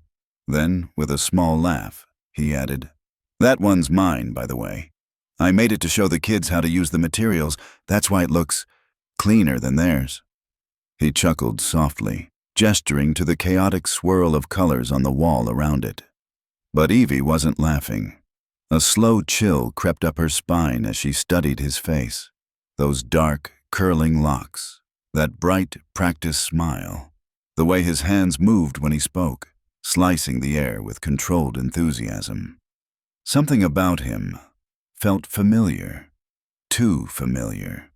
Then, with a small laugh, he added, "That one's mine, by the way. I made it to show the kids how to use the materials. That's why it looks cleaner than theirs." He chuckled softly, gesturing to the chaotic swirl of colors on the wall around it. But Evie wasn't laughing. A slow chill crept up her spine as she studied his face. Those dark, curling locks, that bright, practiced smile, the way his hands moved when he spoke, slicing the air with controlled enthusiasm. Something about him felt familiar, too familiar.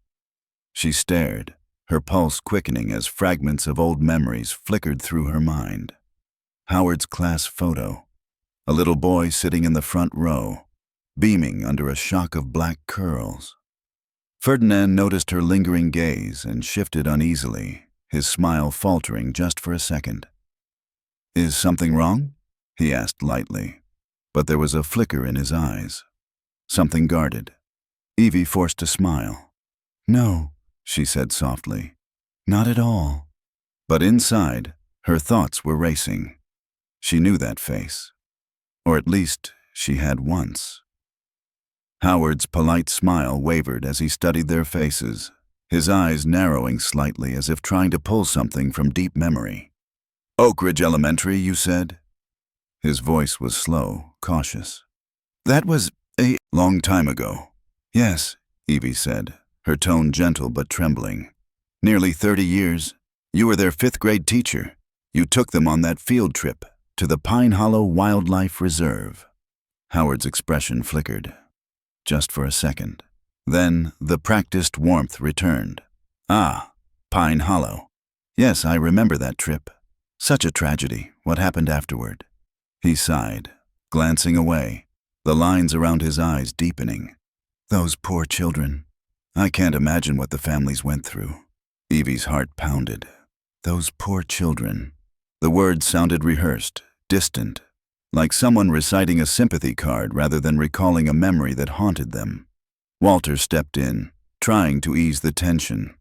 She stared, her pulse quickening as fragments of old memories flickered through her mind. Howard's class photo, a little boy sitting in the front row, beaming under a shock of black curls. Ferdinand noticed her lingering gaze and shifted uneasily, his smile faltering just for a second. "Is something wrong?" he asked lightly, but there was a flicker in his eyes. Something guarded. Evie forced a smile. "No," she said softly. "Not at all." But inside, her thoughts were racing. She knew that face. Or at least, she had once. Howard's polite smile wavered as he studied their faces, his eyes narrowing slightly as if trying to pull something from deep memory. "Oak Ridge Elementary, you said?" His voice was slow, cautious. "That was a long time ago." "Yes," Evie said, her tone gentle but trembling. "Nearly 30 years. You were their 5th-grade teacher. You took them on that field trip to the Pine Hollow Wildlife Reserve." Howard's expression flickered, just for a second. Then the practiced warmth returned. "Ah, Pine Hollow. Yes, I remember that trip. Such a tragedy. What happened afterward?" He sighed, glancing away, the lines around his eyes deepening. "Those poor children. I can't imagine what the families went through." Evie's heart pounded. Those poor children. The words sounded rehearsed, distant, like someone reciting a sympathy card rather than recalling a memory that haunted them. Walter stepped in, trying to ease the tension.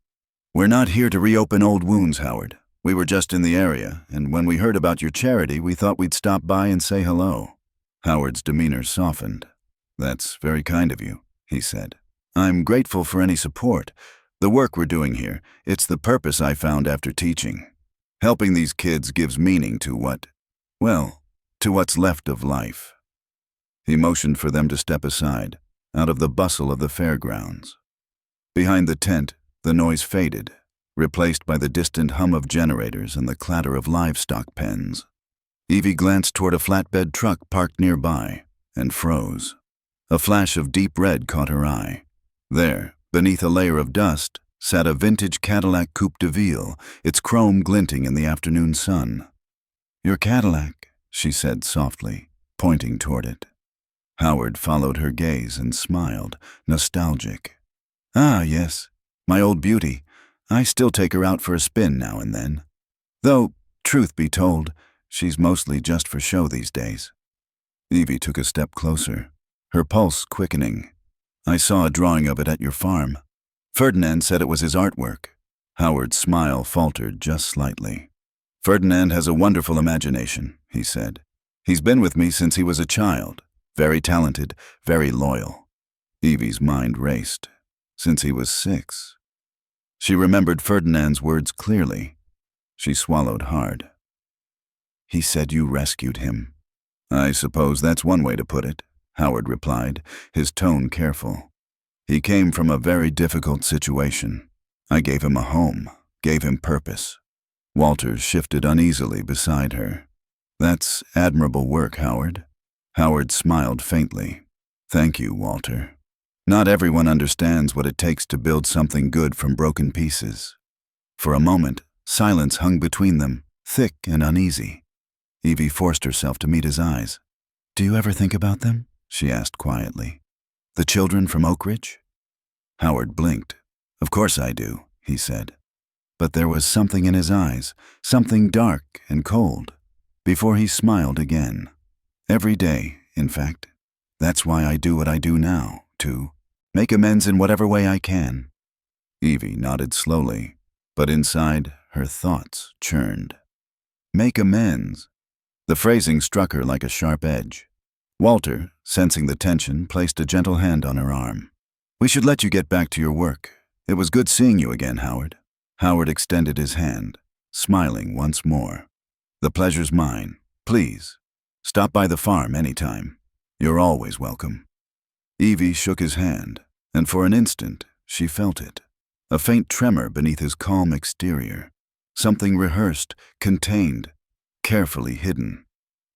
"We're not here to reopen old wounds, Howard. We were just in the area, and when we heard about your charity, we thought we'd stop by and say hello." Howard's demeanor softened. "That's very kind of you," he said. "I'm grateful for any support. The work we're doing here, it's the purpose I found after teaching. Helping these kids gives meaning to to what's left of life." He motioned for them to step aside, out of the bustle of the fairgrounds. Behind the tent, the noise faded, replaced by the distant hum of generators and the clatter of livestock pens. Evie glanced toward a flatbed truck parked nearby and froze. A flash of deep red caught her eye. There, beneath a layer of dust, sat a vintage Cadillac Coupe de Ville, its chrome glinting in the afternoon sun. "Your Cadillac," she said softly, pointing toward it. Howard followed her gaze and smiled, nostalgic. "Ah, yes, my old beauty. I still take her out for a spin now and then. Though, truth be told, she's mostly just for show these days." Evie took a step closer, her pulse quickening. "I saw a drawing of it at your farm. Ferdinand said it was his artwork." Howard's smile faltered just slightly. "Ferdinand has a wonderful imagination," he said. "He's been with me since he was a child. Very talented, very loyal." Evie's mind raced. Since he was 6. She remembered Ferdinand's words clearly. She swallowed hard. "He said you rescued him." "I suppose that's one way to put it," Howard replied, his tone careful. "He came from a very difficult situation. I gave him a home, gave him purpose." Walter shifted uneasily beside her. "That's admirable work, Howard." Howard smiled faintly. "Thank you, Walter. Not everyone understands what it takes to build something good from broken pieces." For a moment, silence hung between them, thick and uneasy. Evie forced herself to meet his eyes. "Do you ever think about them?" she asked quietly. The children from Oak Ridge? Howard blinked. Of course I do, he said. But there was something in his eyes, something dark and cold, before he smiled again. Every day, in fact. That's why I do what I do now, to make amends in whatever way I can. Evie nodded slowly, but inside, her thoughts churned. Make amends. The phrasing struck her like a sharp edge. Walter, sensing the tension, placed a gentle hand on her arm. We should let you get back to your work. It was good seeing you again, Howard. Howard extended his hand, smiling once more. The pleasure's mine. Please, stop by the farm anytime. You're always welcome. Evie shook his hand, and for an instant, she felt it. A faint tremor beneath his calm exterior. Something rehearsed, contained, carefully hidden.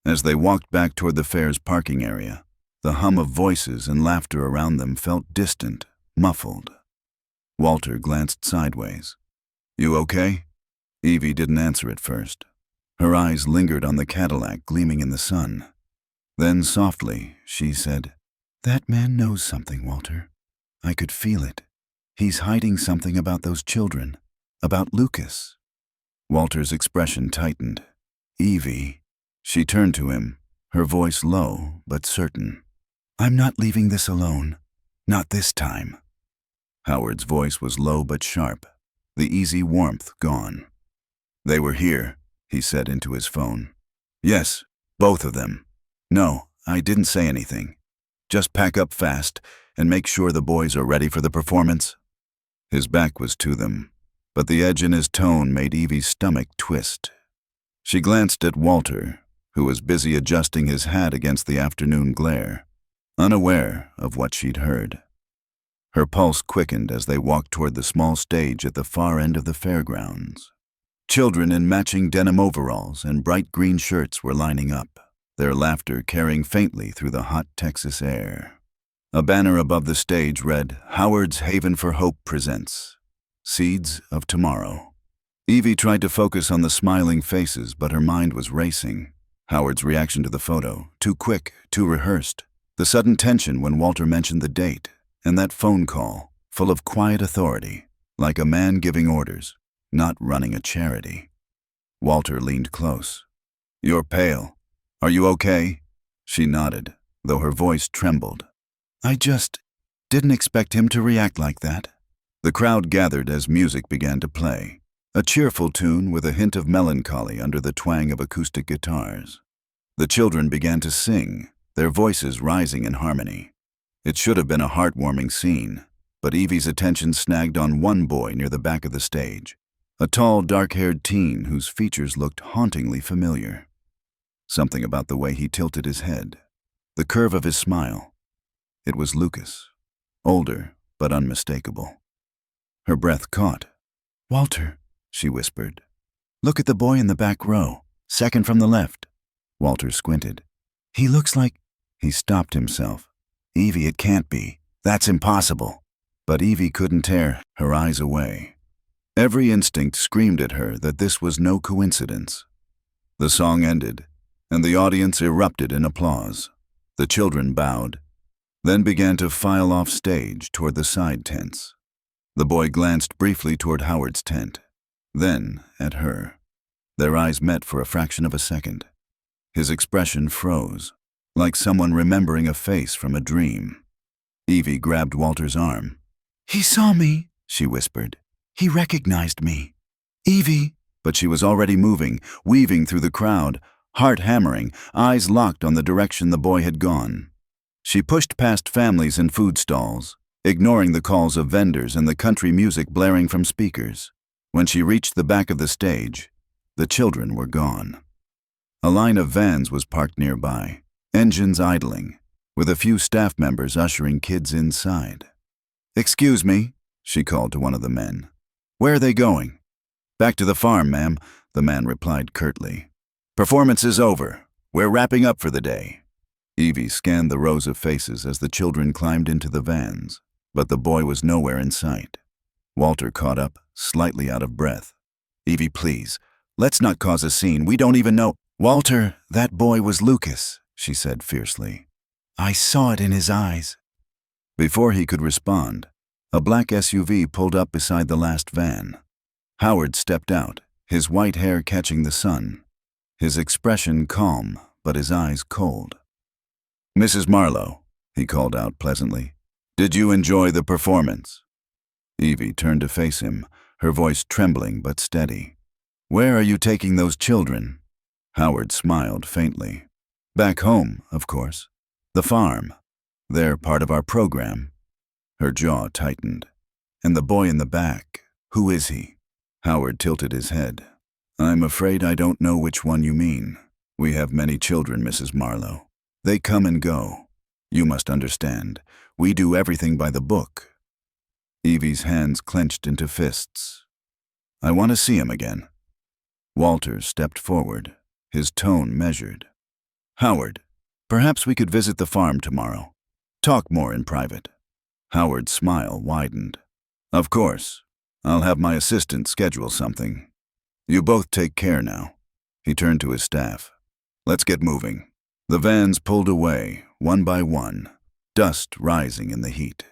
As they walked back toward the fair's parking area, the hum of voices and laughter around them felt distant, muffled. Walter glanced sideways. You okay? Evie didn't answer at first. Her eyes lingered on the Cadillac gleaming in the sun. Then softly, she said, That man knows something, Walter. I could feel it. He's hiding something about those children, about Lucas. Walter's expression tightened. Evie. She turned to him, her voice low but certain. I'm not leaving this alone. Not this time. Howard's voice was low but sharp, the easy warmth gone. They were here, he said into his phone. Yes, both of them. No, I didn't say anything. Just pack up fast and make sure the boys are ready for the performance. His back was to them, but the edge in his tone made Evie's stomach twist. She glanced at Walter, who was busy adjusting his hat against the afternoon glare, unaware of what she'd heard. Her pulse quickened as they walked toward the small stage at the far end of the fairgrounds. Children in matching denim overalls and bright green shirts were lining up, their laughter carrying faintly through the hot Texas air. A banner above the stage read, Howard's Haven for Hope presents Seeds of Tomorrow. Evie tried to focus on the smiling faces, but her mind was racing. Howard's reaction to the photo, too quick, too rehearsed. The sudden tension when Walter mentioned the date, and that phone call, full of quiet authority, like a man giving orders, not running a charity. Walter leaned close. You're pale. Are you okay? She nodded, though her voice trembled. I just didn't expect him to react like that. The crowd gathered as music began to play, a cheerful tune with a hint of melancholy under the twang of acoustic guitars. The children began to sing, their voices rising in harmony. It should have been a heartwarming scene, but Evie's attention snagged on one boy near the back of the stage, a tall, dark-haired teen whose features looked hauntingly familiar. Something about the way he tilted his head, the curve of his smile. It was Lucas, older but unmistakable. Her breath caught. Walter, she whispered. Look at the boy in the back row, second from the left. Walter squinted. He looks like... He stopped himself. Evie, it can't be. That's impossible. But Evie couldn't tear her eyes away. Every instinct screamed at her that this was no coincidence. The song ended, and the audience erupted in applause. The children bowed, then began to file off stage toward the side tents. The boy glanced briefly toward Howard's tent, then at her. Their eyes met for a fraction of a second. His expression froze, like someone remembering a face from a dream. Evie grabbed Walter's arm. He saw me, she whispered. He recognized me. Evie! But she was already moving, weaving through the crowd, heart hammering, eyes locked on the direction the boy had gone. She pushed past families and food stalls, ignoring the calls of vendors and the country music blaring from speakers. When she reached the back of the stage, the children were gone. A line of vans was parked nearby, engines idling, with a few staff members ushering kids inside. Excuse me, she called to one of the men. Where are they going? Back to the farm, ma'am, the man replied curtly. Performance is over. We're wrapping up for the day. Evie scanned the rows of faces as the children climbed into the vans, but the boy was nowhere in sight. Walter caught up, slightly out of breath. Evie, please, let's not cause a scene. We don't even know. Walter, that boy was Lucas, she said fiercely. I saw it in his eyes. Before he could respond, a black SUV pulled up beside the last van. Howard stepped out, his white hair catching the sun, his expression calm, but his eyes cold. "Mrs. Marlowe," he called out pleasantly, "did you enjoy the performance?" Evie turned to face him, her voice trembling but steady. "Where are you taking those children?" Howard smiled faintly. "Back home, of course. The farm. They're part of our program." Her jaw tightened. "And the boy in the back, who is he?" Howard tilted his head. "I'm afraid I don't know which one you mean. We have many children, Mrs. Marlowe. They come and go. You must understand, we do everything by the book." Evie's hands clenched into fists. "I want to see him again." Walter stepped forward, his tone measured. "Howard, perhaps we could visit the farm tomorrow. Talk more in private." Howard's smile widened. "Of course. I'll have my assistant schedule something. You both take care now." He turned to his staff. "Let's get moving." The vans pulled away, one by one, dust rising in the heat.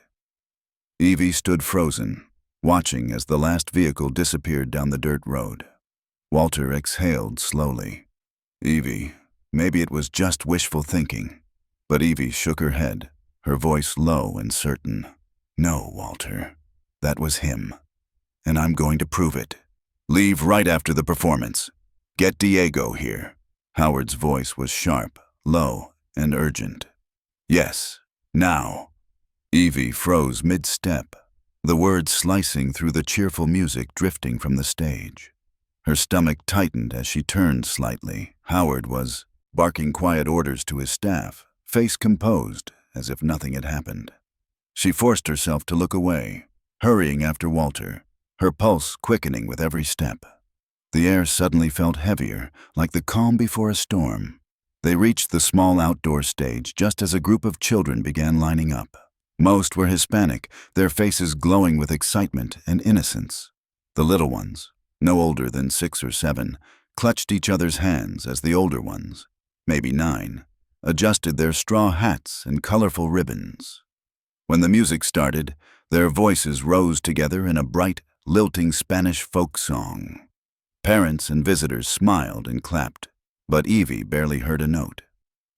Evie stood frozen, watching as the last vehicle disappeared down the dirt road. Walter exhaled slowly. "Evie, maybe it was just wishful thinking." But Evie shook her head, her voice low and certain. "No, Walter, that was him. And I'm going to prove it. Leave right after the performance. Get Diego here." Howard's voice was sharp, low, and urgent. "Yes, now." Evie froze mid-step, the words slicing through the cheerful music drifting from the stage. Her stomach tightened as she turned slightly. Howard was barking quiet orders to his staff, face composed, as if nothing had happened. She forced herself to look away, hurrying after Walter, her pulse quickening with every step. The air suddenly felt heavier, like the calm before a storm. They reached the small outdoor stage just as a group of children began lining up. Most were Hispanic, their faces glowing with excitement and innocence. The little ones, no older than 6 or 7, clutched each other's hands as the older ones, maybe 9, adjusted their straw hats and colorful ribbons. When the music started, their voices rose together in a bright, lilting Spanish folk song. Parents and visitors smiled and clapped, but Evie barely heard a note.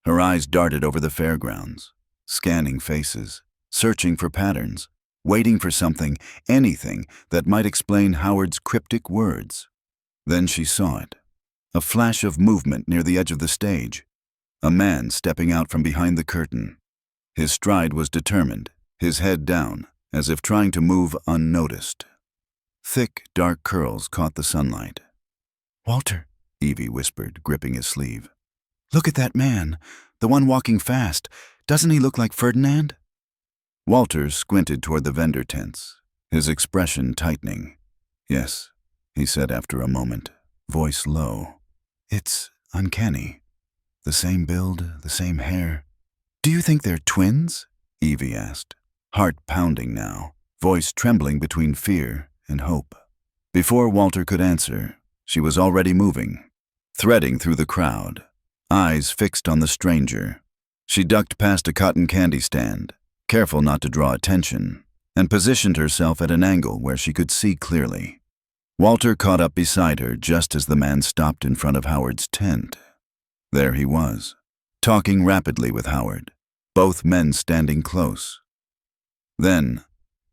Her eyes darted over the fairgrounds, scanning faces, searching for patterns, waiting for something, anything that might explain Howard's cryptic words. Then she saw it. A flash of movement near the edge of the stage. A man stepping out from behind the curtain. His stride was determined, his head down, as if trying to move unnoticed. Thick, dark curls caught the sunlight. "Walter," Evie whispered, gripping his sleeve. "Look at that man, the one walking fast. Doesn't he look like Ferdinand?" Walter squinted toward the vendor tents, his expression tightening. "Yes," he said after a moment, voice low. "It's uncanny. The same build, the same hair." "Do you think they're twins?" Evie asked, heart pounding now, voice trembling between fear and hope. Before Walter could answer, she was already moving, threading through the crowd, eyes fixed on the stranger. She ducked past a cotton candy stand, careful not to draw attention, and positioned herself at an angle where she could see clearly. Walter caught up beside her just as the man stopped in front of Howard's tent. There he was, talking rapidly with Howard, both men standing close. Then,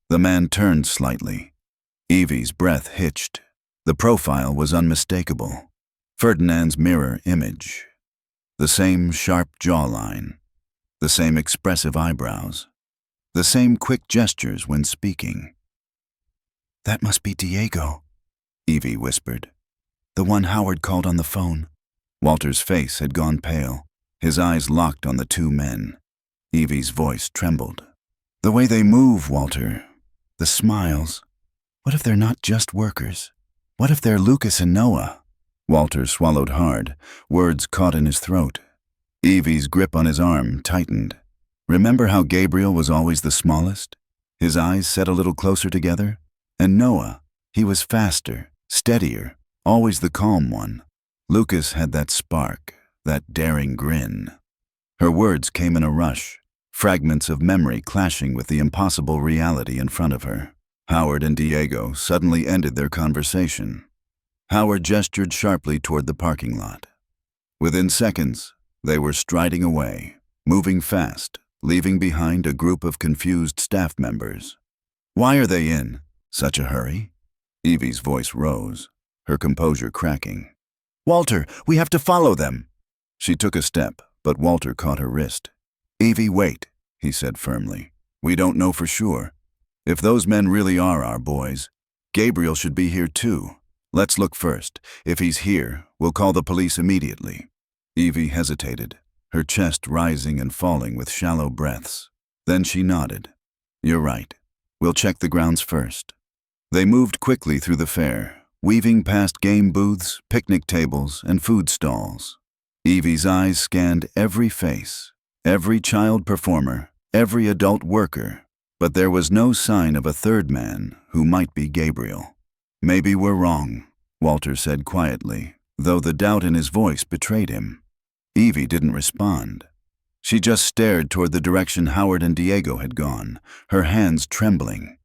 the man turned slightly. Evie's breath hitched. The profile was unmistakable. Ferdinand's mirror image. The same sharp jawline. The same expressive eyebrows. The same quick gestures when speaking. "That must be Diego," Evie whispered. "The one Howard called on the phone." Walter's face had gone pale, his eyes locked on the two men. Evie's voice trembled. "The way they move, Walter. The smiles. What if they're not just workers? What if they're Lucas and Noah?" Walter swallowed hard, words caught in his throat. Evie's grip on his arm tightened. Remember how Gabriel was always the smallest? His eyes set a little closer together? And Noah, he was faster, steadier, always the calm one. Lucas had that spark, that daring grin. Her words came in a rush, fragments of memory clashing with the impossible reality in front of her. Howard and Diego suddenly ended their conversation. Howard gestured sharply toward the parking lot. Within seconds, they were striding away, moving fast, leaving behind a group of confused staff members. "Why are they in such a hurry?" Evie's voice rose, her composure cracking. "Walter, we have to follow them." She took a step, but Walter caught her wrist. "Evie, wait," he said firmly. "We don't know for sure. If those men really are our boys, Gabriel should be here too. Let's look first. If he's here, we'll call the police immediately." Evie hesitated, her chest rising and falling with shallow breaths. Then she nodded. "You're right. We'll check the grounds first." They moved quickly through the fair, weaving past game booths, picnic tables, and food stalls. Evie's eyes scanned every face, every child performer, every adult worker, but there was no sign of a third man who might be Gabriel. "Maybe we're wrong," Walter said quietly, though the doubt in his voice betrayed him. Evie didn't respond. She just stared toward the direction Howard and Diego had gone, her hands trembling.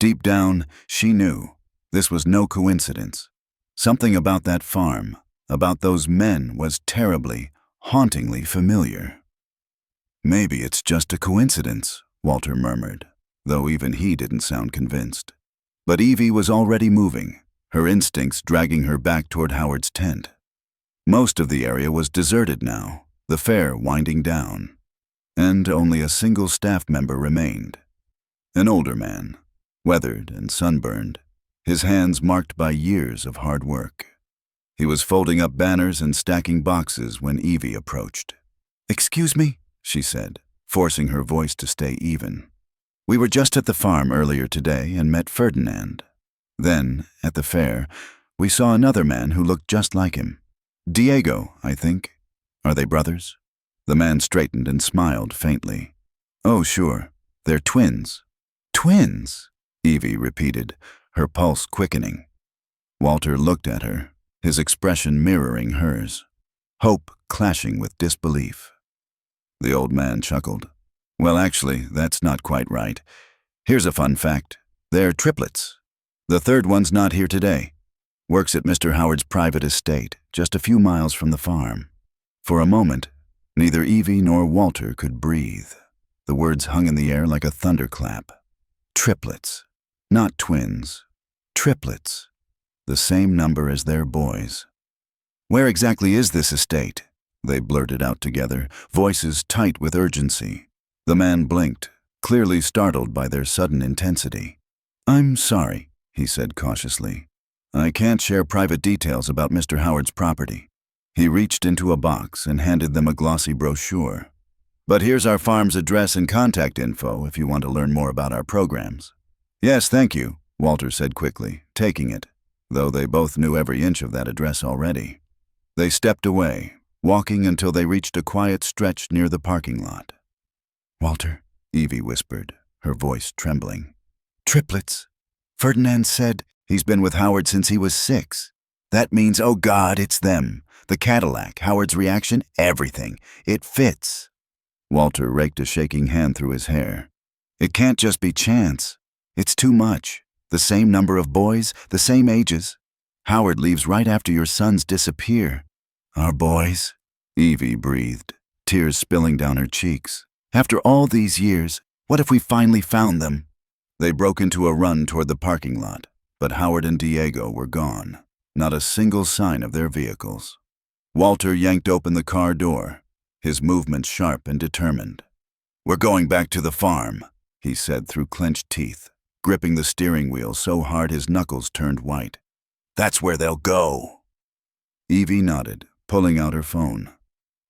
Deep down, she knew this was no coincidence. Something about that farm, about those men, was terribly, hauntingly familiar. "Maybe it's just a coincidence," Walter murmured, though even he didn't sound convinced. But Evie was already moving, her instincts dragging her back toward Howard's tent. Most of the area was deserted now, the fair winding down, and only a single staff member remained. An older man, weathered and sunburned, his hands marked by years of hard work. He was folding up banners and stacking boxes when Evie approached. "Excuse me," she said, forcing her voice to stay even. "We were just at the farm earlier today and met Ferdinand. Then, at the fair, we saw another man who looked just like him. Diego, I think. Are they brothers?" The man straightened and smiled faintly. "Oh, sure. They're twins." "Twins?" Evie repeated, her pulse quickening. Walter looked at her, his expression mirroring hers, hope clashing with disbelief. The old man chuckled. "Well, actually, that's not quite right. Here's a fun fact. They're triplets. The third one's not here today. Works at Mr. Howard's private estate, just a few miles from the farm." For a moment, neither Evie nor Walter could breathe. The words hung in the air like a thunderclap. Triplets. Not twins. Triplets. The same number as their boys. "Where exactly is this estate?" they blurted out together, voices tight with urgency. The man blinked, clearly startled by their sudden intensity. "I'm sorry," he said cautiously. "I can't share private details about Mr. Howard's property." He reached into a box and handed them a glossy brochure. "But here's our farm's address and contact info if you want to learn more about our programs." "Yes, thank you," Walter said quickly, taking it, though they both knew every inch of that address already. They stepped away, walking until they reached a quiet stretch near the parking lot. "Walter," Evie whispered, her voice trembling. "Triplets. Ferdinand said he's been with Howard since he was 6. That means, oh God, it's them. The Cadillac, Howard's reaction, everything. It fits." Walter raked a shaking hand through his hair. "It can't just be chance. It's too much. The same number of boys, the same ages. Howard leaves right after your sons disappear." "Our boys?" Evie breathed, tears spilling down her cheeks. "After all these years, what if we finally found them?" They broke into a run toward the parking lot, but Howard and Diego were gone. Not a single sign of their vehicles. Walter yanked open the car door, his movements sharp and determined. "We're going back to the farm," he said through clenched teeth, gripping the steering wheel so hard his knuckles turned white. "That's where they'll go." Evie nodded, pulling out her phone.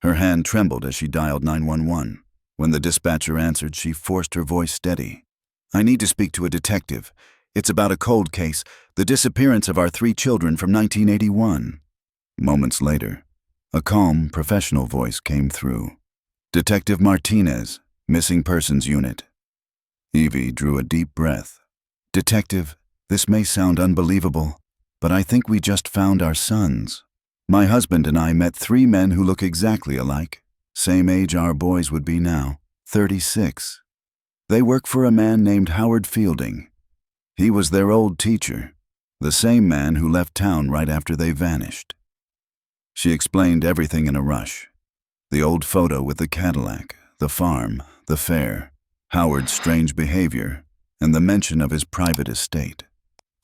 Her hand trembled as she dialed 911. When the dispatcher answered, she forced her voice steady. "I need to speak to a detective. It's about a cold case, the disappearance of our 3 children from 1981. Moments later, a calm, professional voice came through. "Detective Martinez, Missing Persons Unit." Evie drew a deep breath. "Detective, this may sound unbelievable, but I think we just found our sons. My husband and I met 3 men who look exactly alike, same age our boys would be now, 36. They work for a man named Howard Fielding. He was their old teacher, the same man who left town right after they vanished. She explained everything in a rush. The old photo with the Cadillac, the farm, the fair, Howard's strange behavior, and the mention of his private estate.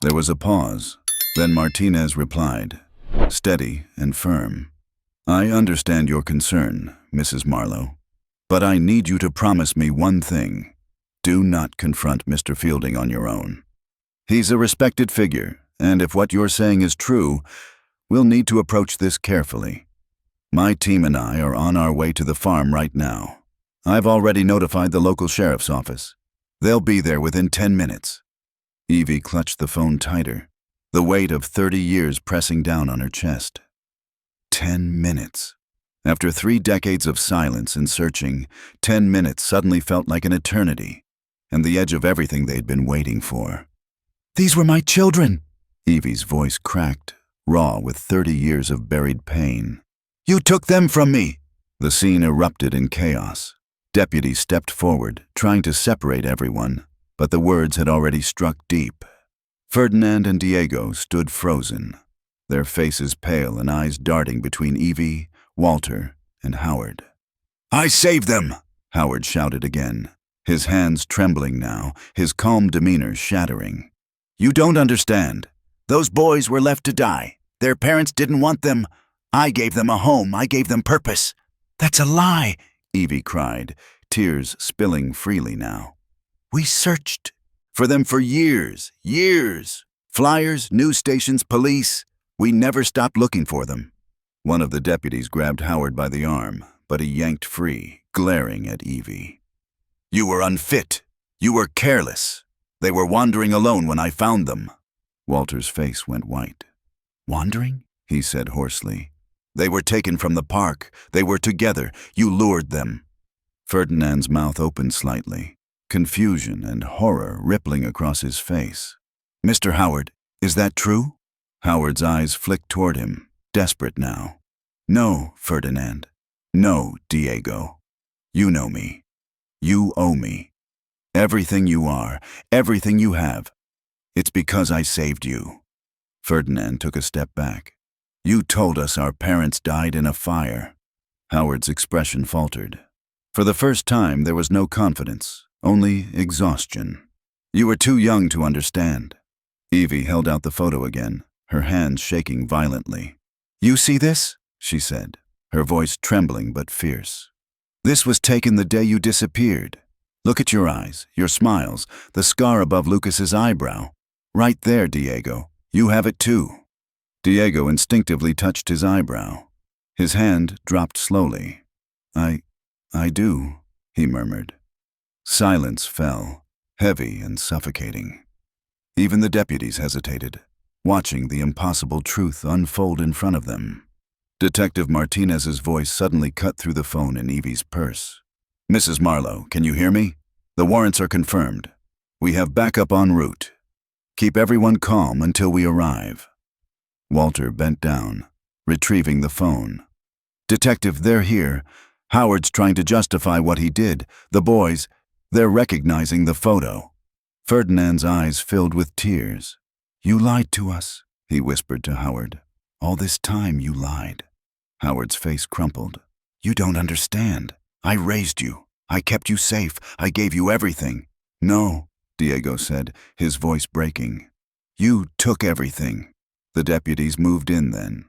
There was a pause. Then Martinez replied, steady and firm. I understand your concern, Mrs. Marlowe, but I need you to promise me one thing. Do not confront Mr. Fielding on your own. He's a respected figure, and if what you're saying is true, we'll need to approach this carefully. My team and I are on our way to the farm right now. I've already notified the local sheriff's office. They'll be there within 10 minutes. Evie clutched the phone tighter, the weight of 30 years pressing down on her chest. 10 minutes. After 3 decades of silence and searching, 10 minutes suddenly felt like an eternity, and the edge of everything they'd been waiting for. These were my children! Evie's voice cracked, raw with 30 years of buried pain. You took them from me! The scene erupted in chaos. Deputies stepped forward, trying to separate everyone, but the words had already struck deep. Ferdinand and Diego stood frozen, their faces pale and eyes darting between Evie, Walter, and Howard. I saved them! Howard shouted again, his hands trembling now, his calm demeanor shattering. You don't understand. Those boys were left to die. Their parents didn't want them. I gave them a home. I gave them purpose. That's a lie, Evie cried, tears spilling freely now. We searched for them for years. Flyers, news stations, police. We never stopped looking for them. One of the deputies grabbed Howard by the arm, but he yanked free, glaring at Evie. You were unfit. You were careless. They were wandering alone when I found them. Walter's face went white. Wandering? He said hoarsely. They were taken from the park. They were together. You lured them. Ferdinand's mouth opened slightly, confusion and horror rippling across his face. Mr. Howard, is that true? Howard's eyes flicked toward him, desperate now. No, Ferdinand. No, Diego. You know me. You owe me. Everything you are, everything you have. It's because I saved you. Ferdinand took a step back. You told us our parents died in a fire. Howard's expression faltered. For the first time, there was no confidence, only exhaustion. You were too young to understand. Evie held out the photo again, her hands shaking violently. You see this? She said, her voice trembling but fierce. This was taken the day you disappeared. Look at your eyes, your smiles, the scar above Lucas's eyebrow. Right there, Diego. You have it too. Diego instinctively touched his eyebrow. His hand dropped slowly. I do, he murmured. Silence fell, heavy and suffocating. Even the deputies hesitated, watching the impossible truth unfold in front of them. Detective Martinez's voice suddenly cut through the phone in Evie's purse. Mrs. Marlowe, can you hear me? The warrants are confirmed. We have backup en route. Keep everyone calm until we arrive. Walter bent down, retrieving the phone. Detective, they're here. Howard's trying to justify what he did. The boys, they're recognizing the photo. Ferdinand's eyes filled with tears. You lied to us, he whispered to Howard. All this time you lied. Howard's face crumpled. You don't understand. I raised you. I kept you safe. I gave you everything. No, Diego said, his voice breaking. You took everything. The deputies moved in then,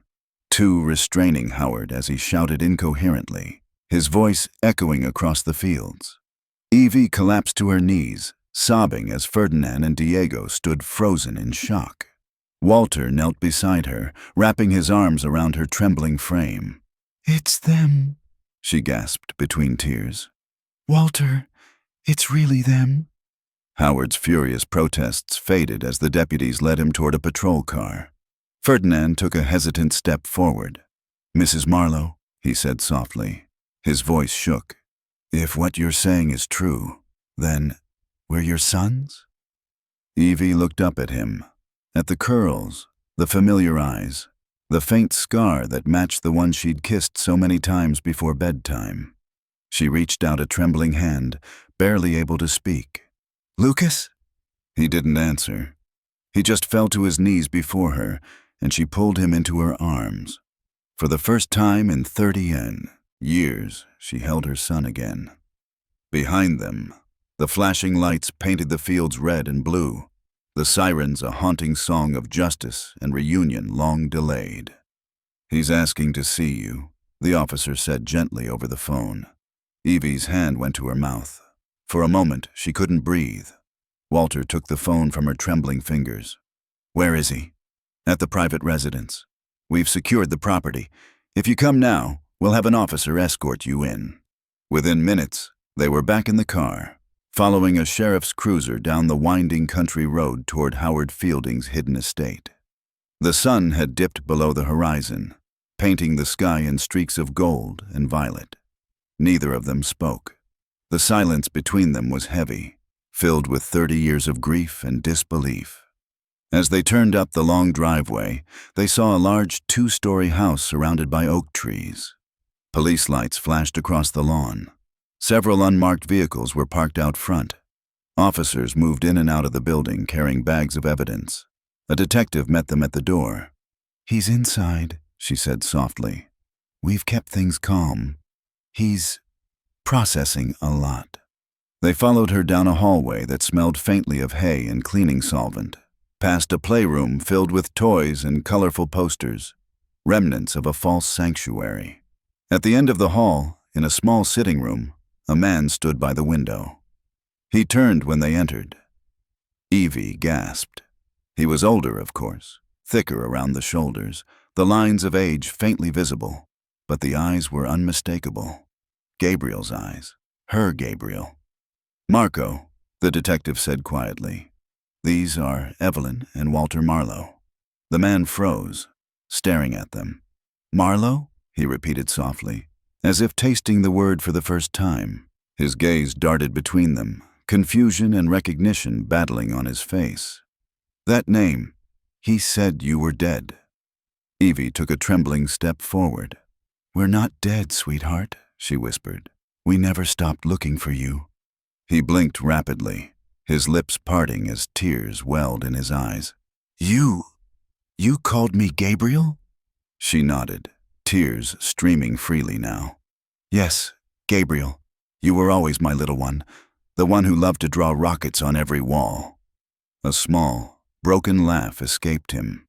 two restraining Howard as he shouted incoherently, his voice echoing across the fields. Evie collapsed to her knees, sobbing as Ferdinand and Diego stood frozen in shock. Walter knelt beside her, wrapping his arms around her trembling frame. It's them, she gasped between tears. Walter, it's really them. Howard's furious protests faded as the deputies led him toward a patrol car. Ferdinand took a hesitant step forward. Mrs. Marlowe, he said softly. His voice shook. If what you're saying is true, then we're your sons? Evie looked up at him, at the curls, the familiar eyes, the faint scar that matched the one she'd kissed so many times before bedtime. She reached out a trembling hand, barely able to speak. "Lucas?" He didn't answer. He just fell to his knees before her, and she pulled him into her arms. For the first time in 30 years, she held her son again. Behind them, the flashing lights painted the fields red and blue, the sirens a haunting song of justice and reunion long delayed. "He's asking to see you," the officer said gently over the phone. Evie's hand went to her mouth. For a moment, she couldn't breathe. Walter took the phone from her trembling fingers. "Where is he?" "At the private residence. We've secured the property. If you come now, we'll have an officer escort you in." Within minutes, they were back in the car, following a sheriff's cruiser down the winding country road toward Howard Fielding's hidden estate. The sun had dipped below the horizon, painting the sky in streaks of gold and violet. Neither of them spoke. The silence between them was heavy, filled with 30 years of grief and disbelief. As they turned up the long driveway, they saw a large 2-story house surrounded by oak trees. Police lights flashed across the lawn. Several unmarked vehicles were parked out front. Officers moved in and out of the building carrying bags of evidence. A detective met them at the door. "He's inside," she said softly. "We've kept things calm. He's processing a lot." They followed her down a hallway that smelled faintly of hay and cleaning solvent, past a playroom filled with toys and colorful posters, remnants of a false sanctuary. At the end of the hall, in a small sitting room, a man stood by the window. He turned when they entered. Evie gasped. He was older, of course, thicker around the shoulders, the lines of age faintly visible, but the eyes were unmistakable. Gabriel's eyes. Her Gabriel. "Marco," the detective said quietly. "These are Evelyn and Walter Marlowe." The man froze, staring at them. "Marlowe?" he repeated softly, as if tasting the word for the first time. His gaze darted between them, confusion and recognition battling on his face. "That name. He said you were dead." Evie took a trembling step forward. "We're not dead, sweetheart," she whispered. "We never stopped looking for you." He blinked rapidly, his lips parting as tears welled in his eyes. You called me Gabriel?" She nodded, tears streaming freely now. "Yes, Gabriel. You were always my little one, the one who loved to draw rockets on every wall." A small, broken laugh escaped him.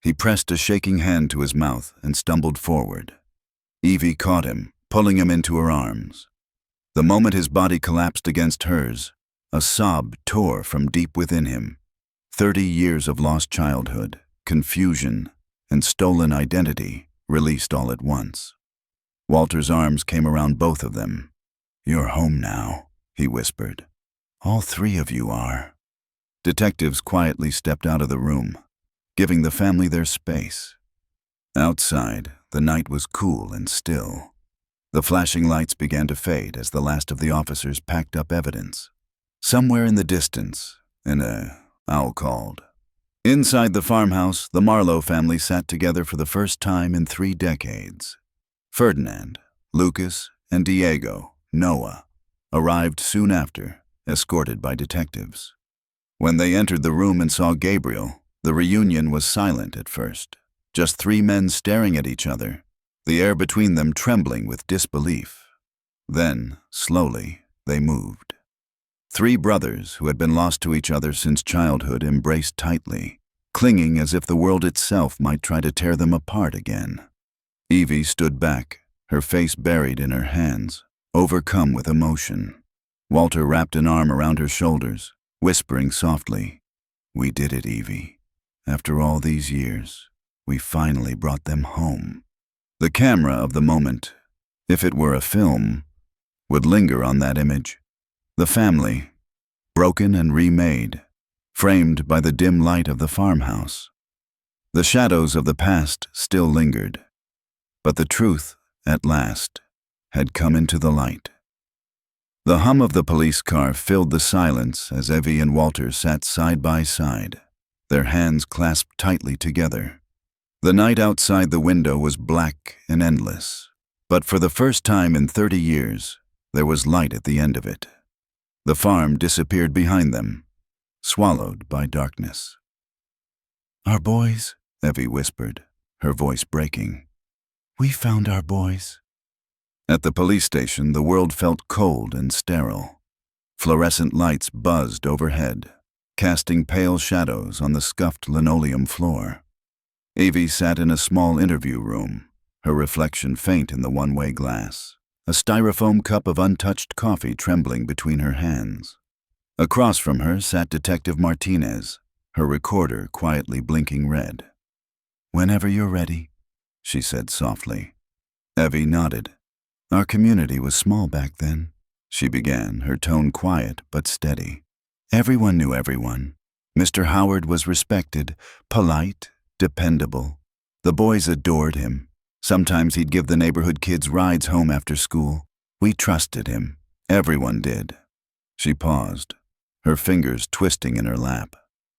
He pressed a shaking hand to his mouth and stumbled forward. Evie caught him, pulling him into her arms. The moment his body collapsed against hers, a sob tore from deep within him. 30 years of lost childhood, confusion, and stolen identity released all at once. Walter's arms came around both of them. "You're home now," he whispered. "All 3 of you are." Detectives quietly stepped out of the room, giving the family their space. Outside, the night was cool and still. The flashing lights began to fade as the last of the officers packed up evidence. Somewhere in the distance, an owl called. Inside the farmhouse, the Marlowe family sat together for the first time in 3 decades. Ferdinand, Lucas, and Diego, Noah, arrived soon after, escorted by detectives. When they entered the room and saw Gabriel, the reunion was silent at first. Just 3 men staring at each other, the air between them trembling with disbelief. Then, slowly, they moved. 3 brothers who had been lost to each other since childhood embraced tightly, clinging as if the world itself might try to tear them apart again. Evie stood back, her face buried in her hands, overcome with emotion. Walter wrapped an arm around her shoulders, whispering softly, "We did it, Evie. After all these years, we finally brought them home." The camera of the moment, if it were a film, would linger on that image. The family, broken and remade, framed by the dim light of the farmhouse. The shadows of the past still lingered, but the truth, at last, had come into the light. The hum of the police car filled the silence as Evie and Walter sat side by side, their hands clasped tightly together. The night outside the window was black and endless, but for the first time in 30 years, There was light at the end of it. The farm disappeared behind them, swallowed by darkness. "Our boys," Evie whispered, her voice breaking. "We found our boys." At the police station, the world felt cold and sterile. Fluorescent lights buzzed overhead, casting pale shadows on the scuffed linoleum floor. Evie sat in a small interview room, her reflection faint in the one-way glass, a styrofoam cup of untouched coffee trembling between her hands. Across from her sat Detective Martinez, her recorder quietly blinking red. "Whenever you're ready," she said softly. Evie nodded. "Our community was small back then," she began, her tone quiet but steady. "Everyone knew everyone. Mr. Howard was respected, polite, dependable. The boys adored him. Sometimes he'd give the neighborhood kids rides home after school. We trusted him. Everyone did." She paused, her fingers twisting in her lap.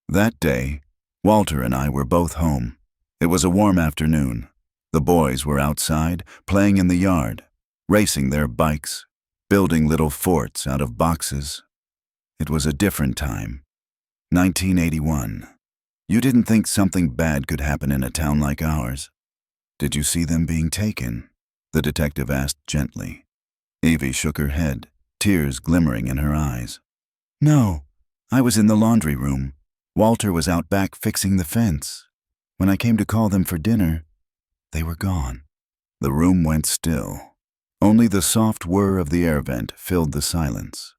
"That day, Walter and I were both home. It was a warm afternoon. The boys were outside, playing in the yard, racing their bikes, building little forts out of boxes. It was a different time. 1981. You didn't think something bad could happen in a town like ours. Did you see them being taken?" the detective asked gently. Evie shook her head, tears glimmering in her eyes. "No, I was in the laundry room. Walter was out back fixing the fence. When I came to call them for dinner, they were gone." The room went still. Only the soft whir of the air vent filled the silence.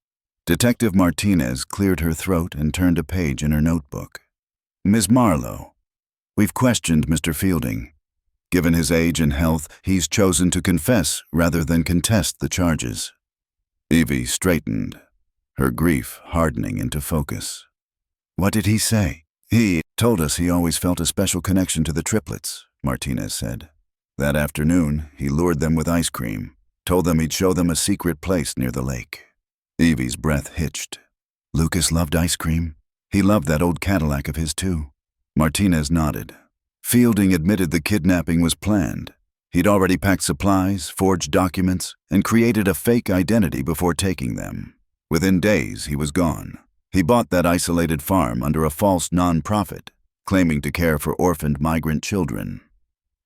Detective Martinez cleared her throat and turned a page in her notebook. "Ms. Marlowe, we've questioned Mr. Fielding. Given his age and health, he's chosen to confess rather than contest the charges." Evie straightened, her grief hardening into focus. "What did he say?" "He told us he always felt a special connection to the triplets," Martinez said. "That afternoon, he lured them with ice cream, told them he'd show them a secret place near the lake." Evie's breath hitched. "Lucas loved ice cream. He loved that old Cadillac of his, too." Martinez nodded. Fielding admitted the kidnapping was planned. He'd already packed supplies, forged documents, and created a fake identity before taking them. Within days, he was gone. He bought that isolated farm under a false non-profit, claiming to care for orphaned migrant children.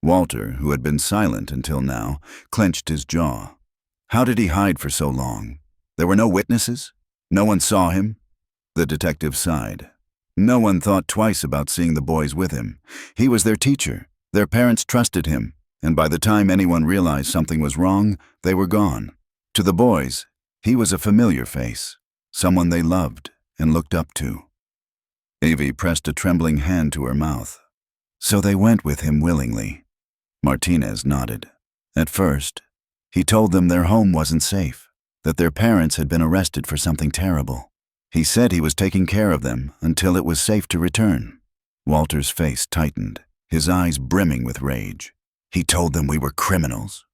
Walter, who had been silent until now, clenched his jaw. How did he hide for so long? There were no witnesses? No one saw him? The detective sighed. No one thought twice about seeing the boys with him. He was their teacher. Their parents trusted him, and by the time anyone realized something was wrong, they were gone. To the boys, he was a familiar face, someone they loved and looked up to. Evie pressed a trembling hand to her mouth. "So they went with him willingly." Martinez nodded. "At first, he told them their home wasn't safe, that their parents had been arrested for something terrible. He said he was taking care of them until it was safe to return." Walter's face tightened, his eyes brimming with rage. "He told them we were criminals."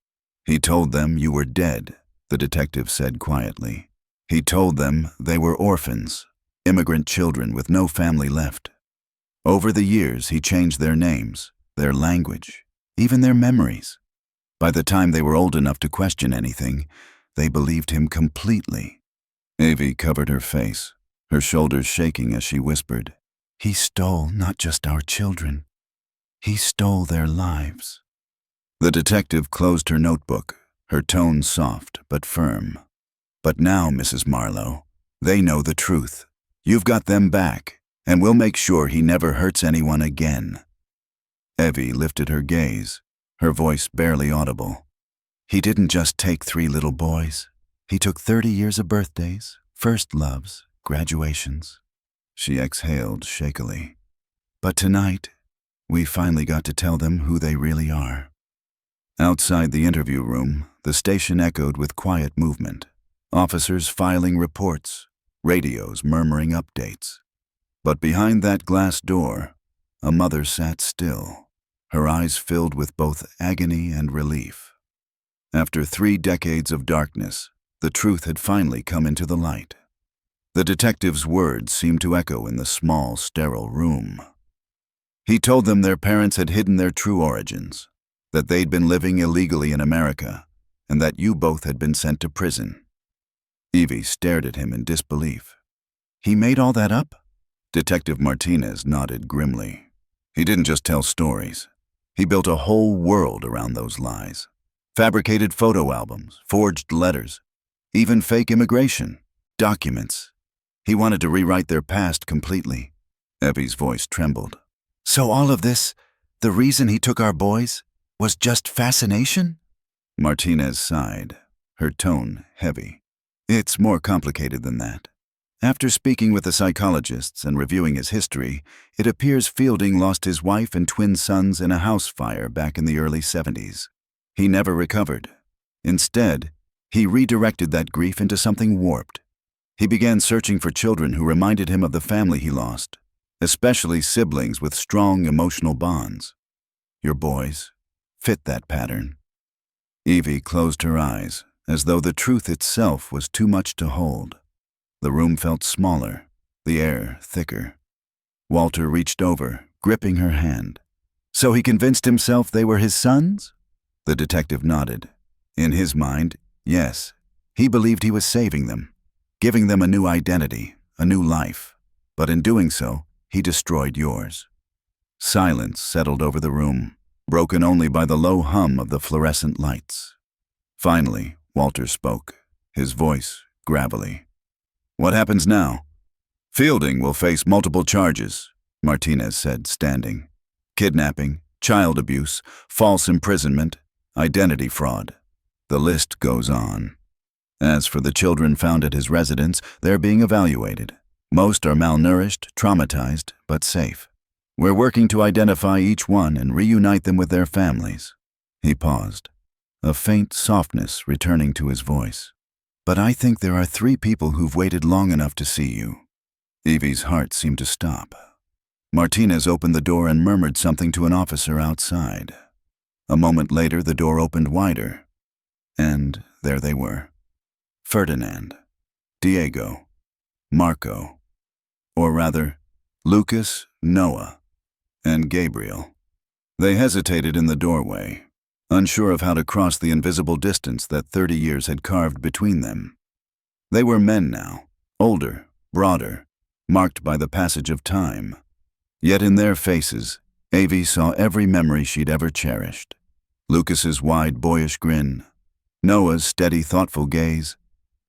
"He told them you were dead," the detective said quietly. "He told them they were orphans, immigrant children with no family left. Over the years, he changed their names, their language, even their memories. By the time they were old enough to question anything, they believed him completely." Evie covered her face, her shoulders shaking as she whispered, "He stole not just our children. He stole their lives." The detective closed her notebook, her tone soft but firm. "But now, Mrs. Marlowe, they know the truth. You've got them back, and we'll make sure he never hurts anyone again." Evie lifted her gaze, her voice barely audible. "He didn't just take 3 little boys. He took 30 years of birthdays, first loves, graduations." She exhaled shakily. "But tonight, we finally got to tell them who they really are." Outside the interview room, the station echoed with quiet movement. Officers filing reports, radios murmuring updates. But behind that glass door, a mother sat still, her eyes filled with both agony and relief. After 3 decades of darkness, the truth had finally come into the light. The detective's words seemed to echo in the small, sterile room. He told them their parents had hidden their true origins, that they'd been living illegally in America, and that you both had been sent to prison. Evie stared at him in disbelief. He made all that up? Detective Martinez nodded grimly. He didn't just tell stories. He built a whole world around those lies. Fabricated photo albums, forged letters, even fake immigration, documents. He wanted to rewrite their past completely. Evie's voice trembled. So all of this, the reason he took our boys, was just fascination? Martinez sighed, her tone heavy. It's more complicated than that. After speaking with the psychologists and reviewing his history, it appears Fielding lost his wife and twin sons in a house fire back in the early 70s. He never recovered. Instead, he redirected that grief into something warped. He began searching for children who reminded him of the family he lost, especially siblings with strong emotional bonds. Your boys fit that pattern. Evie closed her eyes, as though the truth itself was too much to hold. The room felt smaller, the air thicker. Walter reached over, gripping her hand. So he convinced himself they were his sons? The detective nodded. In his mind, yes. He believed he was saving them, giving them a new identity, a new life. But in doing so, he destroyed yours. Silence settled over the room, broken only by the low hum of the fluorescent lights. Finally, Walter spoke, his voice gravelly. What happens now? Fielding will face multiple charges, Martinez said, standing. Kidnapping, child abuse, false imprisonment, identity fraud. The list goes on. As for the children found at his residence, they're being evaluated. Most are malnourished, traumatized, but safe. We're working to identify each one and reunite them with their families. He paused, a faint softness returning to his voice. But I think there are 3 people who've waited long enough to see you. Evie's heart seemed to stop. Martinez opened the door and murmured something to an officer outside. A moment later, the door opened wider, and there they were. Ferdinand, Diego, Marco, or rather, Lucas, Noah, and Gabriel. They hesitated in the doorway, unsure of how to cross the invisible distance that 30 years had carved between them. They were men now, older, broader, marked by the passage of time. Yet in their faces, Evie saw every memory she'd ever cherished. Lucas's wide, boyish grin, Noah's steady, thoughtful gaze,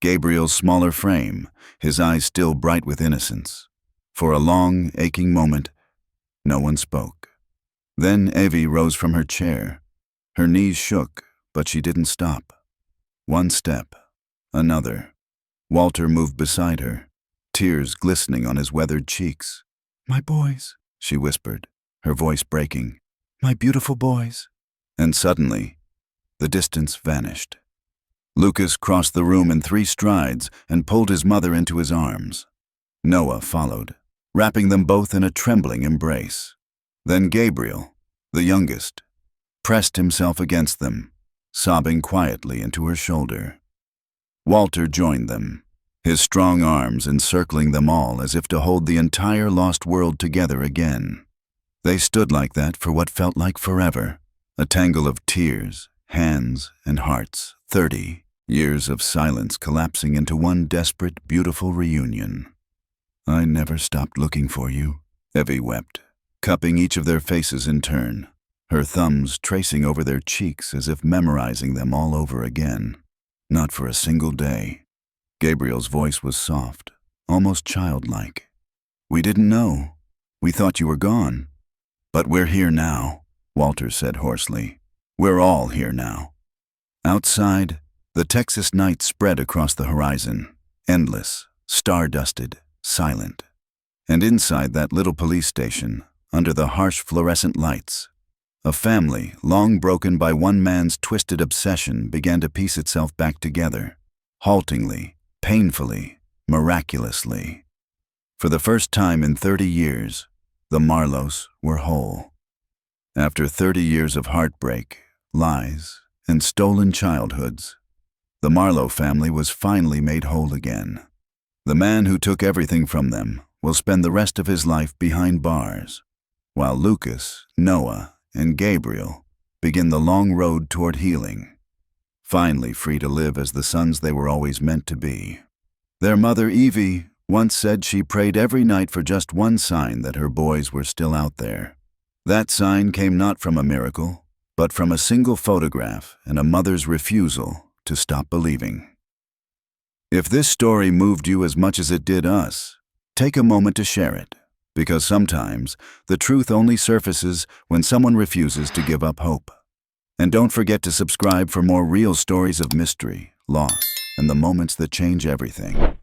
Gabriel's smaller frame, his eyes still bright with innocence. For a long, aching moment, no one spoke. Then Evie rose from her chair. Her knees shook, but she didn't stop. One step, another. Walter moved beside her, tears glistening on his weathered cheeks. "My boys," she whispered, her voice breaking. "My beautiful boys." And suddenly, the distance vanished. Lucas crossed the room in 3 strides and pulled his mother into his arms. Noah followed, wrapping them both in a trembling embrace. Then Gabriel, the youngest, pressed himself against them, sobbing quietly into her shoulder. Walter joined them, his strong arms encircling them all as if to hold the entire lost world together again. They stood like that for what felt like forever, a tangle of tears, hands, and hearts, 30 years of silence collapsing into one desperate, beautiful reunion. "I never stopped looking for you," Evie wept, cupping each of their faces in turn, her thumbs tracing over their cheeks as if memorizing them all over again. "Not for a single day." Gabriel's voice was soft, almost childlike. "We didn't know. We thought you were gone. But we're here now," Walter said hoarsely. "We're all here now." Outside, the Texas night spread across the horizon, endless, star-dusted, silent. And inside that little police station, under the harsh fluorescent lights, a family, long broken by one man's twisted obsession, began to piece itself back together, haltingly, painfully, miraculously. For the first time in 30 years, the Marlos were whole. After 30 years of heartbreak, lies, and stolen childhoods, the Marlowe family was finally made whole again. The man who took everything from them will spend the rest of his life behind bars, while Lucas, Noah, and Gabriel begin the long road toward healing, finally free to live as the sons they were always meant to be. Their mother, Evie, once said she prayed every night for just one sign that her boys were still out there. That sign came not from a miracle, but from a single photograph and a mother's refusal to stop believing. If this story moved you as much as it did us, take a moment to share it, because sometimes the truth only surfaces when someone refuses to give up hope. And don't forget to subscribe for more real stories of mystery, loss, and the moments that change everything.